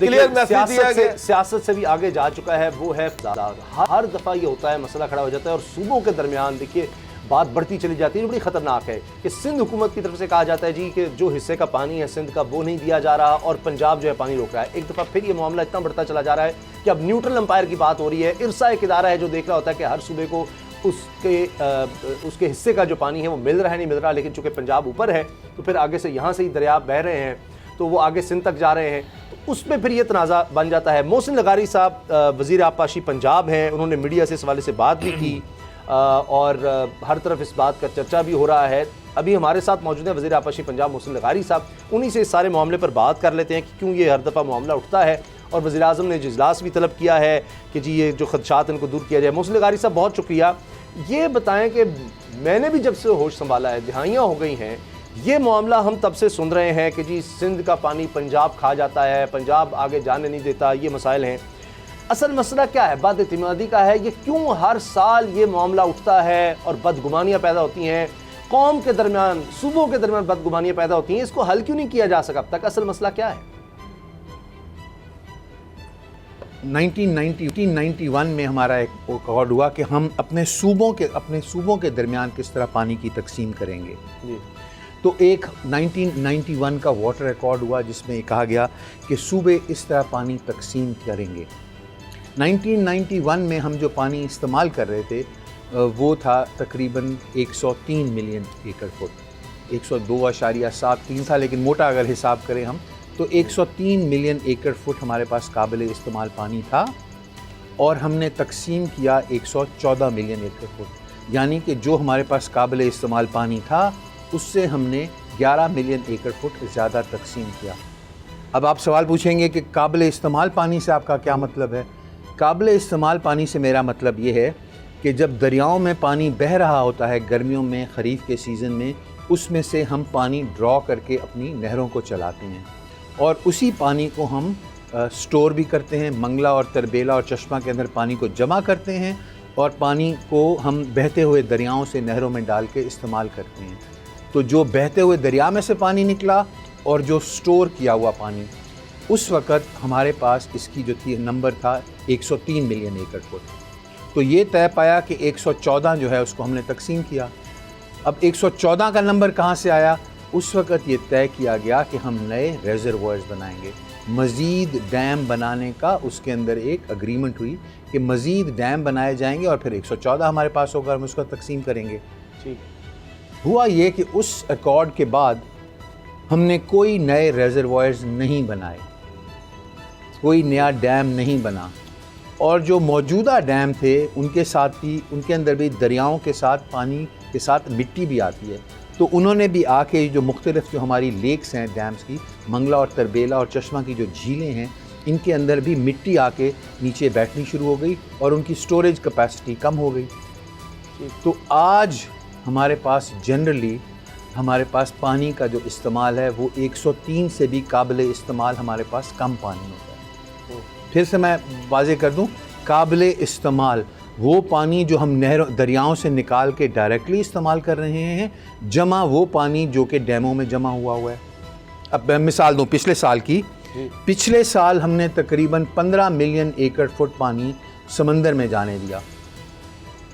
S3: सियासत से भी आगे जा चुका है वो है, हर दफा ये होता है, मसला खड़ा हो जाता है और सूबों के दरमियान देखिए बात बढ़ती चली जाती है, जो बड़ी खतरनाक है कि सिंध हुकूमत की तरफ से कहा जाता है जी कि जो हिस्से का पानी है सिंध का वो नहीं दिया जा रहा और पंजाब जो है पानी रोक रहा है। एक दफ़ा फिर ये मामला इतना बढ़ता चला जा रहा है कि अब न्यूट्रल अंपायर की बात हो रही है। इरसा एक इदारा है जो देख रहा होता है कि हर सूबे को उसके हिस्से का जो पानी है वो मिल रहा है नहीं मिल रहा, लेकिन चूंकि पंजाब ऊपर है तो फिर आगे से यहाँ से ही दरिया बह रहे हैं तो वो आगे सिंध तक जा रहे हैं, तो उसमें फिर ये तनाज़ा बन जाता है। मोहसिन लगारी साहब वज़ीर आबपाशी पंजाब हैं, उन्होंने मीडिया से इस हवाले से बात भी की और हर तरफ इस बात का चर्चा भी हो रहा है। अभी हमारे साथ मौजूद है वज़ीर आबपाशी पंजाब मोहसिन लगारी साहब, उन्हीं से इस सारे मामले पर बात कर लेते हैं कि क्यों ये हर दफ़ा मामला उठता है और वज़ीर आज़म ने इजलास भी तलब किया है कि जी ये जो खदशात इनको दूर किया जाए। मोहसिन लगारी साहब बहुत शुक्रिया। ये बताएं कि मैंने भी जब से होश संभाला है, दिहाइयाँ हो गई हैं, ये मामला हम तब से सुन रहे हैं कि जी सिंध का पानी पंजाब खा जाता है, पंजाब आगे जाने नहीं देता, ये मसाइल हैं। असल मसला क्या है? बदइतिमादी का है। ये क्यों हर साल ये मामला उठता है और बदगुमानियाँ पैदा होती हैं, कौम के दरमियान, सूबों के दरमियान बदगुमानियाँ पैदा होती हैं, इसको हल क्यों नहीं किया जा सका अब तक? असल मसला क्या है?
S6: 1991 में हमारा एक रिकॉर्ड हुआ कि हम अपने सूबों के दरमियान किस तरह पानी की तकसीम करेंगे।
S3: जी।
S6: तो एक 1991 का वाटर रिकॉर्ड हुआ जिसमें कहा गया कि सूबे इस तरह पानी तकसीम करेंगे। 1991 में हम जो पानी इस्तेमाल कर रहे थे वो था तकरीबन 103 मिलियन एकड़ फुट, 102.73 था, लेकिन मोटा अगर हिसाब करें हम तो 103 मिलियन एकड़ फुट हमारे पास काबिल इस्तेमाल पानी था और हमने तकसीम किया 114 मिलियन एकड़ फुट, यानी कि जो हमारे पास काबिल इस्तेमाल पानी था उससे हमने 11 मिलियन एकड़ फुट ज़्यादा तकसीम किया। अब आप सवाल पूछेंगे कि काबिल इस्तेमाल पानी से आपका क्या मतलब है? काबिल इस्तेमाल पानी से मेरा मतलब ये है कि जब दरियाओं में पानी बह रहा होता है गर्मियों में, ख़रीफ के सीज़न में, उसमें से हम पानी ड्रॉ करके अपनी नहरों को चलाते हैं और उसी पानी को हम स्टोर भी करते हैं। मंगला और तरबेला और चश्मा के अंदर पानी को जमा करते हैं और पानी को हम बहते हुए दरियाओं से नहरों में डाल के इस्तेमाल करते हैं। तो जो बहते हुए दरिया में से पानी निकला और जो स्टोर किया हुआ पानी, उस वक़्त हमारे पास इसकी जो थी नंबर था 103 मिलियन एकड़ फुट। तो ये तय पाया कि 114 जो है उसको हमने तकसीम किया। अब 114 का नंबर कहाँ से आया? उस वक़्त ये तय किया गया कि हम नए रेजरवॉयर्स बनाएंगे, मज़ीद डैम बनाने का उसके अंदर एक अग्रीमेंट हुई कि मज़ीद डैम बनाए जाएंगे और फिर 114 हमारे पास होगा, हम उसका तकसीम करेंगे।
S3: ठीक।
S6: हुआ ये कि उस अकॉर्ड के बाद हमने कोई नए रेजरवॉयर्स नहीं बनाए, कोई नया डैम नहीं बना और जो मौजूदा डैम थे उनके साथ भी, उनके अंदर भी दरियाओं के साथ पानी के साथ मिट्टी भी आती है। तो उन्होंने भी आके जो मुख्तलिफ जो हमारी लेक्स हैं डैम्स की, मंगला और तरबेला और चश्मा की जो झीलें हैं, इनके अंदर भी मिट्टी आके नीचे बैठनी शुरू हो गई और उनकी स्टोरेज कैपेसिटी कम हो गई। तो आज हमारे पास जनरली हमारे पास पानी का जो इस्तेमाल है वो 103 से भी काबिल इस्तेमाल हमारे पास कम पानी होता है। फिर से मैं वाज़ेह कर दूं, काबिल इस्तेमाल वो पानी जो हम नहरों दरियाओं से निकाल के डायरेक्टली इस्तेमाल कर रहे हैं, जमा वो पानी जो कि डैमों में जमा हुआ है। अब मैं मिसाल दूं पिछले साल की, पिछले साल हमने तकरीबन 15 मिलियन एकड़ फुट पानी समंदर में जाने दिया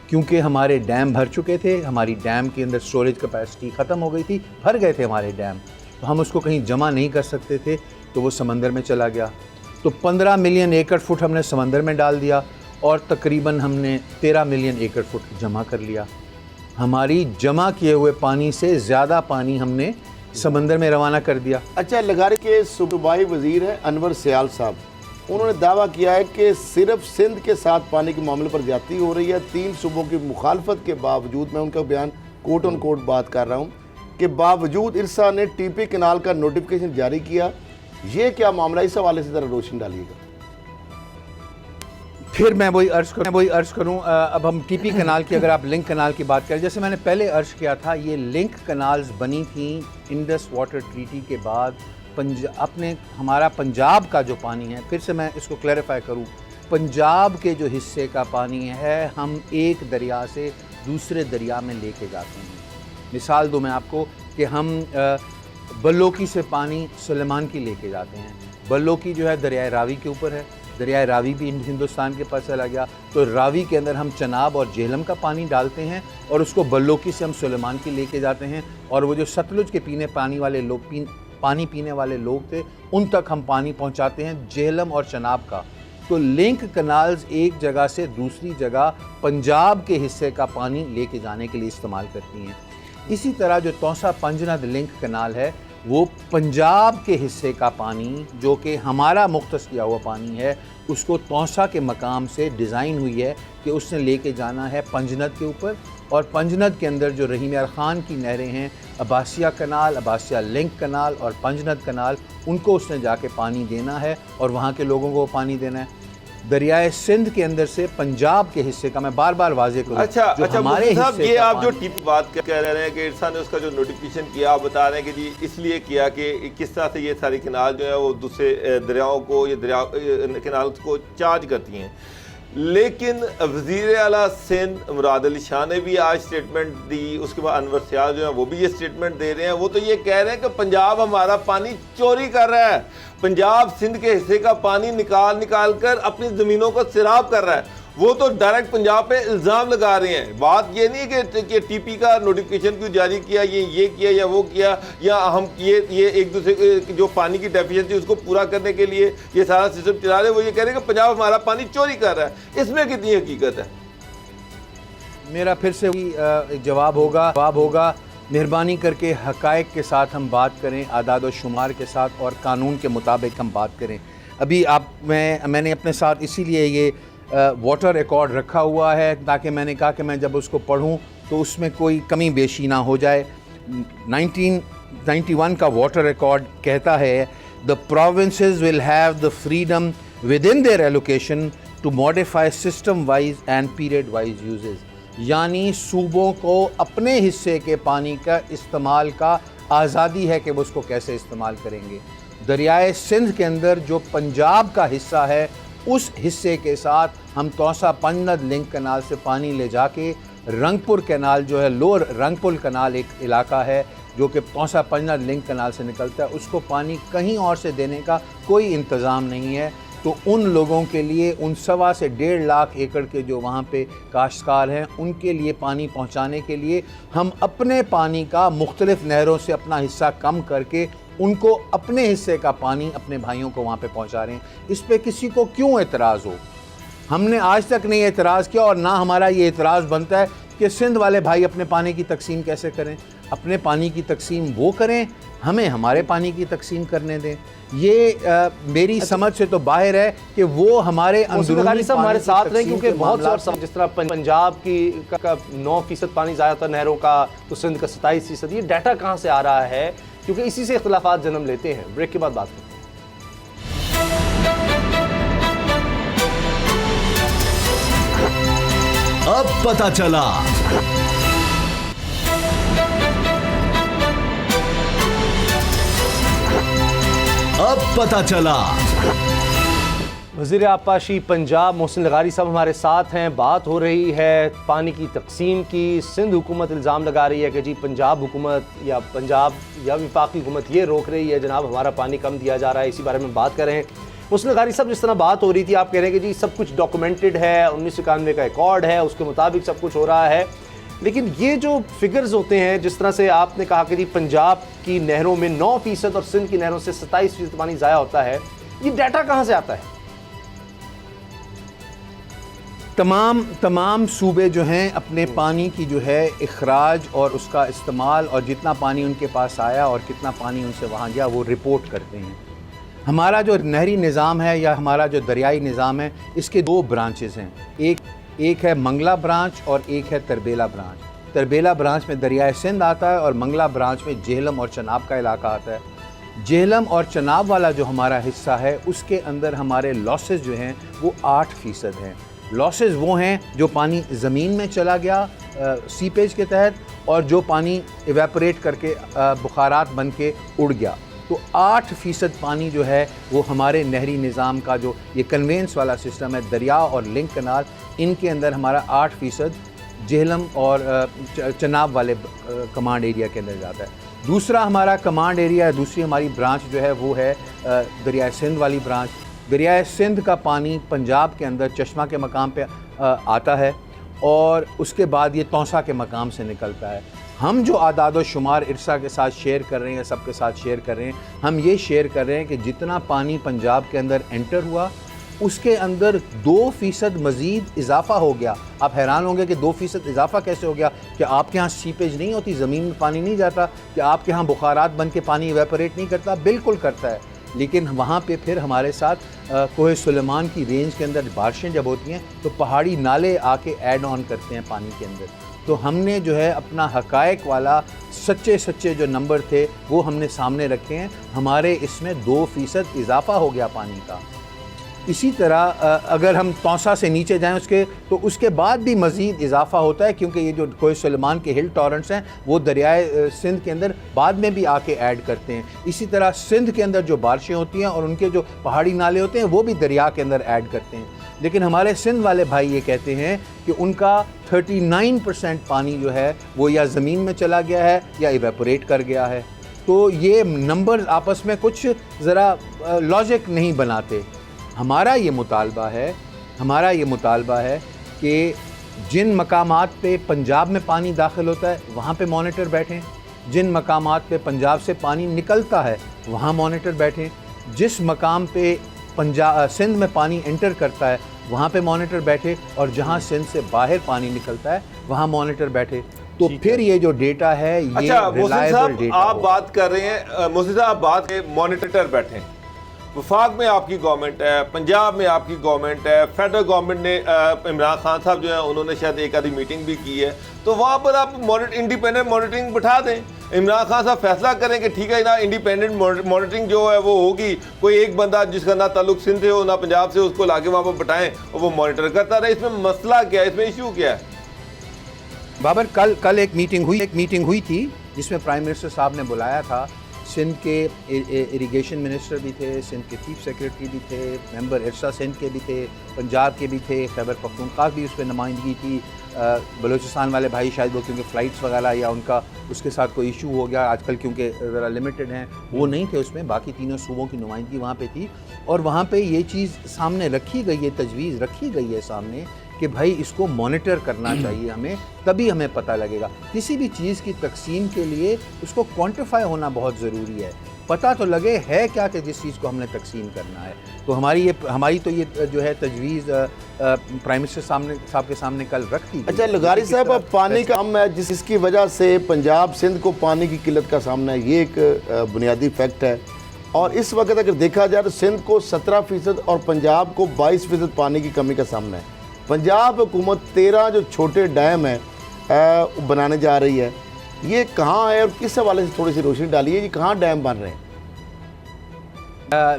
S6: क्योंकि हमारे डैम भर चुके थे, हमारी डैम के अंदर स्टोरेज कैपेसिटी ख़त्म हो गई थी, भर गए थे हमारे डैम, तो हम उसको कहीं जमा नहीं कर सकते थे, तो वो समंदर में चला गया। तो 15 मिलियन एकड़ फुट हमने समंदर में डाल दिया और तकरीबन हमने 13 मिलियन एकड़ फुट जमा कर लिया। हमारी जमा किए हुए पानी से ज़्यादा पानी हमने समंदर में रवाना कर दिया।
S4: अच्छा, लगारे के सूबाई वजीर हैं अनवर सयाल साहब, उन्होंने दावा किया है कि सिर्फ सिंध के साथ पानी के मामले पर ज्यादती हो रही है। 3 सूबों की मुखालफत के बावजूद, मैं उनका बयान कोट ऑन कोट बात कर रहा हूँ, कि बावजूद इरसा ने टीपी कनाल का नोटिफिकेशन जारी किया। ये क्या मामला, इस हवाले से ज़रा रोशनी डालिएगा।
S6: फिर मैं वही अर्ज़ करूँ। अब हम टीपी कनाल की, अगर आप लिंक कनाल की बात करें, जैसे मैंने पहले अर्ज़ किया था, ये लिंक कनाल्स बनी थी इंडस वाटर ट्रीटी के बाद। हमारा पंजाब का जो पानी है, फिर से मैं इसको क्लैरिफाई करूँ, पंजाब के जो हिस्से का पानी है हम एक दरिया से दूसरे दरिया में लेके जाते हैं। मिसाल दूँ मैं आपको कि हम बल्लोकी से पानी सुलेमान की लेके जाते हैं। बल्लोकी जो है दरियाए रावी के ऊपर है, दरियाए रावी भी हिंदुस्तान के पास चला गया, तो रावी के अंदर हम चनाब और जेहलम का पानी डालते हैं और उसको बल्लोकी से हम सुलेमान की लेके जाते हैं। और वो जो सतलुज के पानी पीने वाले लोग थे, उन तक हम पानी पहुंचाते हैं जेहलम और चनाब का। तो लिंक कनाल्स एक जगह से दूसरी जगह पंजाब के हिस्से का पानी लेके जाने के लिए इस्तेमाल करती हैं। इसी तरह जो तौसा पंजनद लिंक कनाल है, वो पंजाब के हिस्से का पानी जो कि हमारा मुख्तस किया हुआ पानी है, उसको तौसा के मकाम से डिज़ाइन हुई है कि उसने लेके जाना है पंजनद के ऊपर। और पंजनद के अंदर जो रहीम यार ख़ान की नहरें हैं, अब्बासिया कनाल, अब्बासिया लिंक कनाल और पंजनद कनाल, उनको उसने जाके पानी देना है और वहाँ के लोगों को पानी देना है। दरियाए सिंध के अंदर से पंजाब के हिस्से का, मैं बार बार वाजे करूँ,
S2: अच्छा
S6: हमारे
S2: साहब, ये आप जो टिप बात कह रहे हैं कि इरसा ने उसका जो नोटिफिकेशन किया, आप बता रहे हैं कि जी इसलिए किया कि किस तरह से ये सारी कनाल जो है वो दूसरे दरियाओं को, ये दरिया कनाल को चार्ज करती हैं। लेकिन वज़ीर आला सिंध मुराद अली शाह ने भी आज स्टेटमेंट दी, उसके बाद अनवर सियाल जो है वो भी ये स्टेटमेंट दे रहे हैं। वो तो ये कह रहे हैं कि पंजाब हमारा पानी चोरी कर रहा है, पंजाब सिंध के हिस्से का पानी निकाल कर अपनी ज़मीनों को सिराब कर रहा है। वो तो डायरेक्ट पंजाब पे इल्ज़ाम लगा रहे हैं। बात ये नहीं कि टीपी का नोटिफिकेशन क्यों जारी किया, ये किया या वो किया, या हम ये एक दूसरे के जो पानी की डेफिशिएंसी उसको पूरा करने के लिए ये सारा सिस्टम चला रहे हैं। वो ये कह रहे हैं कि पंजाब हमारा पानी चोरी कर रहा है। इसमें कितनी हकीकत है?
S6: मेरा फिर से जवाब होगा मेहरबानी करके हकायक के साथ हम बात करें, आदाद व शुमार के साथ और कानून के मुताबिक हम बात करें। अभी मैंने अपने साथ इसीलिए ये वाटर रिकॉर्ड रखा हुआ है ताकि मैंने कहा कि मैं जब उसको पढ़ूं तो उसमें कोई कमी बेशी ना हो जाए। 1991 का वाटर रिकॉर्ड कहता है the provinces will have the freedom within their allocation to modify system wise and period wise uses, यानी सूबों को अपने हिस्से के पानी का इस्तेमाल का आज़ादी है कि वो उसको कैसे इस्तेमाल करेंगे। दरियाए सिंध के अंदर जो पंजाब का हिस्सा है उस हिस्से के साथ हम तौसा पंजद लिंक कनाल से पानी ले जाके रंगपुर कनाल जो है, लोअर रंगपुर कनाल एक इलाका है जो कि तौसा पंजद लिंक कनाल से निकलता है, उसको पानी कहीं और से देने का कोई इंतज़ाम नहीं है। तो उन लोगों के लिए, उन 1.25 से 1.5 लाख एकड़ के जो वहाँ पे काश्तकार हैं, उनके लिए पानी पहुँचाने के लिए हम अपने पानी का मुख्तलिफ़ नहरों से अपना हिस्सा कम करके उनको अपने हिस्से का पानी अपने भाइयों को वहाँ पे पहुँचा रहे हैं। इस पे किसी को क्यों एतराज़ हो? हमने आज तक नहीं एतराज़ किया और ना हमारा ये एतराज़ बनता है कि सिंध वाले भाई अपने पानी की तकसीम कैसे करें। अपने पानी की तकसीम वो करें, हमें हमारे पानी की तकसीम करने दें। ये मेरी समझ से तो बाहर है कि वो हमारे
S3: अंदरूनी सब हमारे साथ रहे, क्योंकि बहुत सारे जिस तरह पंजाब का 9% पानी ज़्यादा था नहरों का, तो सिंध का 27%। ये डाटा कहाँ से आ रहा है? क्योंकि इसी से इख्तिलाफात जन्म लेते हैं। ब्रेक के बाद बात करते हैं।
S5: अब पता चला। अब पता चला।
S3: वज़ीर आबपाशी पंजाब मोहसिन लगारी साहब हमारे साथ हैं। बात हो रही है पानी की तकसीम की। सिंध हुकूमत इल्ज़ाम लगा रही है कि जी पंजाब हुकूमत या पंजाब या वफाकी हुकूमत ये रोक रही है, जनाब हमारा पानी कम दिया जा रहा है। इसी बारे में बात कर रहे हैं। मोहसिन लगारी साहब, जिस तरह बात हो रही थी, आप कह रहे हैं कि जी सब कुछ डॉक्यूमेंटेड है, 1991 का रिकॉर्ड है, उसके मुताबिक सब कुछ हो रहा है। लेकिन ये जो फिगर्स होते हैं, जिस तरह से आपने कहा कि जी पंजाब की नहरों में 9% और सिंध की नहरों से 27% पानी ज़ाया होता है, ये डाटा कहाँ से आता है?
S6: तमाम सूबे जो हैं अपने पानी की जो है इखराज और उसका इस्तेमाल और जितना पानी उनके पास आया और कितना पानी उनसे वहाँ गया वो रिपोर्ट करते हैं। हमारा जो नहरी निज़ाम है या हमारा जो दरियाई निज़ाम है, इसके 2 ब्रांचेस हैं। एक है मंगला ब्रांच और एक है तरबेला ब्रांच। तरबेला ब्रांच में दरियाए सिंध आता है और मंगला ब्रांच में जेहलम और चनाब का इलाका आता है। जेहलम और चनाब वाला जो हमारा हिस्सा है उसके अंदर हमारे लॉसेस जो हैं वो 8% हैं। लॉसेस वो हैं जो पानी ज़मीन में चला गया सीपेज के तहत और जो पानी इवेपोरेट करके बुखारात बन के उड़ गया। तो 8% पानी जो है वो हमारे नहरी निज़ाम का जो ये कन्वेंस वाला सिस्टम है, दरिया और लिंक कनाल, इनके अंदर हमारा 8% जेहलम और चनाब वाले कमांड एरिया के अंदर जाता है। दूसरा हमारा कमांड एरिया, दूसरी हमारी ब्रांच जो है वो है दरियाए सिंध वाली ब्रांच। दरियाए सिंध का पानी पंजाब के अंदर चश्मा के मकाम पे आता है और उसके बाद ये तौसा के मकाम से निकलता है। हम जो आदाद व शुमार इरसा के साथ शेयर कर रहे हैं, सबके साथ शेयर कर रहे हैं, हम ये शेयर कर रहे हैं कि जितना पानी पंजाब के अंदर एंटर हुआ उसके अंदर 2% मज़ीद इजाफ़ा हो गया। आप हैरान होंगे कि 2% इजाफ़ा कैसे हो गया? कि आपके यहाँ सीपेज नहीं होती, ज़मीन में पानी नहीं जाता? कि आपके यहाँ बुखारात बन के पानी इवेपोरेट नहीं करता? बिल्कुल करता है। लेकिन वहाँ पे फिर हमारे साथ कोहे सुलेमान की रेंज के अंदर बारिशें जब होती हैं तो पहाड़ी नाले आके ऐड ऑन करते हैं पानी के अंदर। तो हमने जो है अपना हकायक वाला सच्चे जो नंबर थे वो हमने सामने रखे हैं। हमारे इसमें 2% इजाफ़ा हो गया पानी का। इसी तरह अगर हम तौसा से नीचे जाएं उसके बाद भी मज़ीद इजाफा होता है, क्योंकि ये जो कोई सुलेमान के हिल टॉरेंट्स हैं वो दरियाए सिंध के अंदर बाद में भी आके ऐड करते हैं। इसी तरह सिंध के अंदर जो बारिशें होती हैं और उनके जो पहाड़ी नाले होते हैं वो भी दरिया के अंदर ऐड करते हैं। लेकिन हमारे सिंध वाले भाई ये कहते हैं कि उनका 39% पानी जो है वो या ज़मीन में चला गया है या इवेपोरेट कर गया है। तो ये नंबर आपस में कुछ ज़रा लॉजिक नहीं बनाते। हमारा ये मुतालबा है कि जिन मकामात पे पंजाब में पानी दाखिल होता है वहाँ पे मॉनिटर बैठें, जिन मकामात पे पंजाब से पानी निकलता है वहाँ मॉनिटर बैठें, जिस मकाम पे सिंध में पानी एंटर करता है वहाँ पे मॉनिटर बैठे, और जहाँ सिंध से बाहर पानी निकलता है वहाँ मॉनिटर बैठे। तो फिर ये जो डेटा है ये रिलायबल डेटा।
S2: आप बात कर रहे हैं मोहसिन साहब, आप बात के मॉनिटर बैठे, वफाक में आपकी गवर्नमेंट है, पंजाब में आपकी गवर्नमेंट है, फेडरल गवर्नमेंट ने इमरान खान साहब जो है उन्होंने शायद एक आधी मीटिंग भी की है, तो वहाँ पर आप इंडिपेंडेंट मॉनिटरिंग बिठा दें। इमरान खान साहब फैसला करें कि ठीक है ना, इंडिपेंडेंट मॉनिटरिंग जो है वो होगी, कोई एक बंदा जिसका ना ताल्लुक सिंध से हो ना पंजाब से, उसको लाके वहाँ पर बिठाएं और वो मॉनिटर करता रहे। इसमें मसला क्या है, इसमें इशू क्या है?
S6: बाबर, कल एक मीटिंग हुई थी जिसमें प्राइम मिनिस्टर साहब ने बुलाया था। सिंध के इरिगेशन मिनिस्टर भी थे, सिंध के चीफ सेक्रेटरी भी थे, मेंबर इरसा सिंध के भी थे, पंजाब के भी थे, खैबर पख्तूनख्वा भी उस पर नुमाइंदगी थी। बलूचिस्तान वाले भाई शायद वो क्योंकि फ़्लाइट्स वगैरह या उनका उसके साथ कोई इशू हो गया आजकल, क्योंकि ज़रा लिमिटेड हैं, वो नहीं थे उसमें। बाकी तीनों सूबों की नुमाइंदगी वहाँ पे थी और वहाँ पे ये चीज़ सामने रखी गई है, तजवीज़ रखी गई है सामने कि भाई इसको मॉनिटर करना चाहिए हमें, तभी हमें पता लगेगा। किसी भी चीज़ की तकसीम के लिए उसको क्वांटिफाई होना बहुत ज़रूरी है, पता तो लगे है क्या कि जिस चीज़ को हमने तकसीम करना है। तो हमारी तो ये जो है तजवीज़ प्राइम मिनिस्टर साहब के सामने कल रख दी।
S4: अच्छा लगारी साहब, अब पानी का कम है जिसकी वजह से पंजाब सिंध को पानी की किल्लत का सामना है, ये एक बुनियादी फैक्ट है। और इस वक्त अगर देखा जाए तो सिंध को 17% और पंजाब को 22% पानी की कमी का सामना है। पंजाब हुकूमत 13 जो छोटे डैम हैं बनाने जा रही है, ये कहाँ है और किस हवाले से थोड़ी सी रोशनी डालिए, ये कहाँ डैम बन रहे हैं?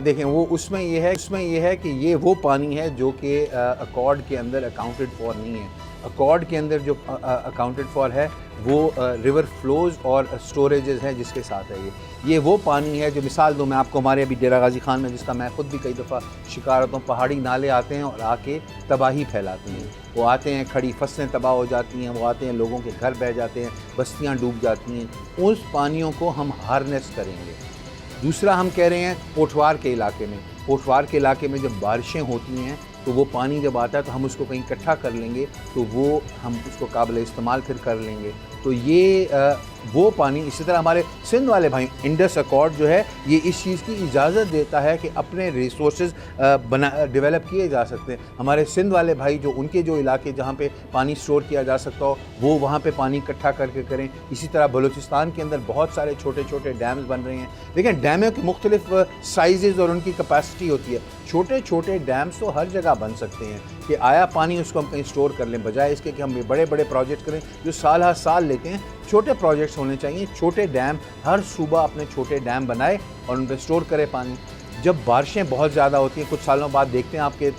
S6: देखें, वो उसमें ये है कि ये वो पानी है जो कि अकॉर्ड के अंदर अकाउंटेड फॉर नहीं है। अकॉर्ड के अंदर जो अकाउंटेड फॉर है वो रिवर फ्लोज और स्टोरेजेस हैं जिसके साथ है। ये वो पानी है जो, मिसाल दूँ मैं आपको, हमारे अभी डेरा गाजी खान में, जिसका मैं ख़ुद भी कई दफ़ा शिकार होता हूँ, पहाड़ी नाले आते हैं और आके तबाही फैलाते हैं। वो आते हैं, खड़ी फसलें तबाह हो जाती हैं, वो आते हैं, लोगों के घर बह जाते हैं, बस्तियाँ डूब जाती हैं। उस पानियों को हम हार्नेस करेंगे। दूसरा हम कह रहे हैं पोठवार के इलाके में जब बारिशें होती हैं तो वो पानी जब आता है तो हम उसको कहीं इकट्ठा कर लेंगे, तो वो हम उसको काबिल इस्तेमाल फिर कर लेंगे। तो ये वो पानी, इसी तरह हमारे सिंध वाले भाई, इंडस अकॉर्ड जो है ये इस चीज़ की इजाज़त देता है कि अपने रिसोर्सेज डेवलप किए जा सकते हैं। हमारे सिंध वाले भाई जो उनके जो इलाके जहाँ पे पानी स्टोर किया जा सकता हो वो वहाँ पे पानी इकट्ठा करके करें। इसी तरह बलूचिस्तान के अंदर बहुत सारे छोटे छोटे डैम्स बन रहे हैं। लेकिन डैमों के मुख्तलिफ साइज़ और उनकी कैपेसिटी होती है। छोटे छोटे डैम्स तो हर जगह बन सकते हैं कि आया पानी उसको हम कहीं स्टोर कर लें, बजाय इसके कि हम बड़े बड़े प्रोजेक्ट करें जो साल हर साल लेते हैं। छोटे प्रोजेक्ट्स होने चाहिए, छोटे डैम, हर सूबा अपने छोटे डैम बनाए और उन पर स्टोर करे पानी। जब बारिशें बहुत ज़्यादा होती हैं, कुछ सालों बाद देखते हैं आपके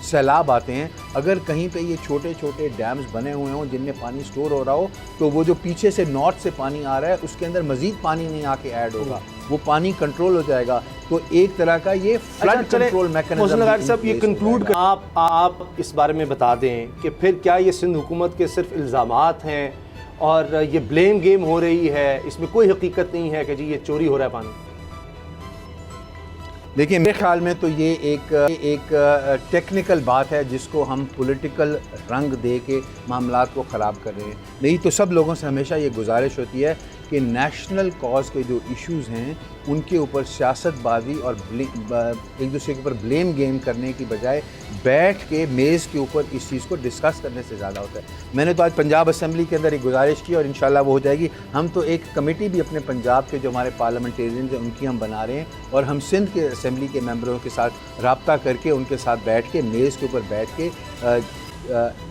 S6: सैलाब आते हैं, अगर कहीं पे ये छोटे छोटे डैम्स बने हुए हों जिनमें पानी स्टोर हो रहा हो, तो वो जो पीछे से नॉर्थ से पानी आ रहा है उसके अंदर मज़ीद पानी नहीं आके ऐड होगा, वो पानी कंट्रोल हो जाएगा। तो एक तरह का ये फ्लड कंट्रोल मैकेनिज्म।
S3: सब ये कंक्लूड कर, आप इस बारे में बता दें कि फिर क्या ये सिंध हुकूमत के सिर्फ इल्ज़ामात हैं और ये ब्लेम गेम हो रही है, इसमें कोई हकीकत नहीं है कि जी ये चोरी हो रहा है पानी?
S6: देखिए, मेरे ख्याल में तो ये एक टेक्निकल बात है जिसको हम पॉलिटिकल रंग दे के मामलात को ख़राब कर रहे हैं। नहीं तो सब लोगों से हमेशा ये गुजारिश होती है कि नेशनल कॉज के जो इश्यूज़ हैं उनके ऊपर सियासतबाजी और एक दूसरे के ऊपर ब्लेम गेम करने की बजाय बैठ के मेज़ के ऊपर इस चीज़ को डिस्कस करने से ज़्यादा होता है। मैंने तो आज पंजाब असम्बली के अंदर एक गुजारिश की और इंशाल्लाह वो हो जाएगी। हम तो एक कमेटी भी अपने पंजाब के जो हमारे पार्लियामेंटेरियन हैं उनकी हम बना रहे हैं और हम सिंध के असम्बली के मेंबरों के साथ रब्ता करके उनके साथ बैठ के मेज़ के ऊपर बैठ के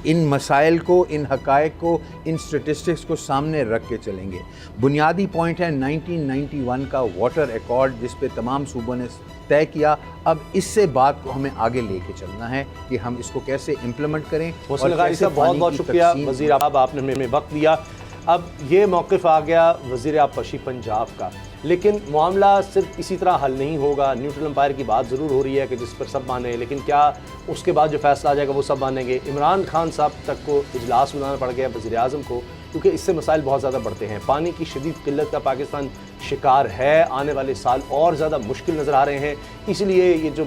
S6: इन मसाइल को, इन हक़ाइक़ को, इन स्टेटिस्टिक्स को सामने रख के चलेंगे। बुनियादी पॉइंट है 1991 का वाटर एकॉर्ड, जिस पे तमाम सूबों ने तय किया। अब इससे बात को हमें आगे लेके चलना है कि हम इसको कैसे इम्प्लीमेंट करें।
S3: मोहसिन लखारी
S6: कैसे
S3: साहब, बहुत
S6: पानी
S3: बहुत
S6: की
S3: शुक्रिया
S6: तक़सीम
S3: वज़ीर आब, आपने हमें वक्त दिया। अब ये मौक़िफ़ आ गया वज़ीर आब पशी पंजाब का, लेकिन मामला सिर्फ इसी तरह हल नहीं होगा। न्यूट्रल एम्पायर की बात ज़रूर हो रही है कि जिस पर सब माने, लेकिन क्या उसके बाद जो फैसला आ जाएगा वो सब मानेंगे? इमरान खान साहब तक को इजलास बुलाना पड़ गया वज़ीर आज़म को, क्योंकि इससे मसाइल बहुत ज़्यादा बढ़ते हैं। पानी की शदीद किल्लत का पाकिस्तान शिकार है, आने वाले साल और ज़्यादा मुश्किल नज़र आ रहे हैं। इसलिए ये जो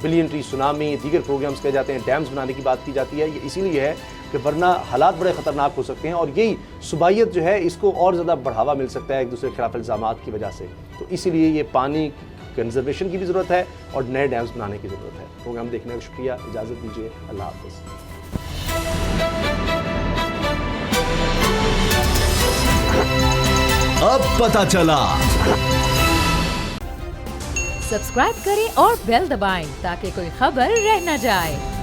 S3: बिलियन ट्री सुनामी, दीगर प्रोग्राम्स किए जाते हैं, डैम्स बनाने की बात की जाती है, ये इसीलिए है कि वरना हालात बड़े ख़तरनाक हो सकते हैं और यही सुबाइयत जो है इसको और ज़्यादा बढ़ावा मिल सकता है एक दूसरे के खिलाफ इल्ज़ामात की वजह से। तो इसीलिए ये पानी कंजर्वेशन की भी ज़रूरत है और नए डैम्स बनाने की ज़रूरत है। प्रोग्राम देखने का शुक्रिया, इजाज़त दीजिए, अल्लाह हाफ़िज़।
S5: अब पता चला।
S1: सब्सक्राइब करें और बेल दबाएं ताकि कोई खबर रह न जाए।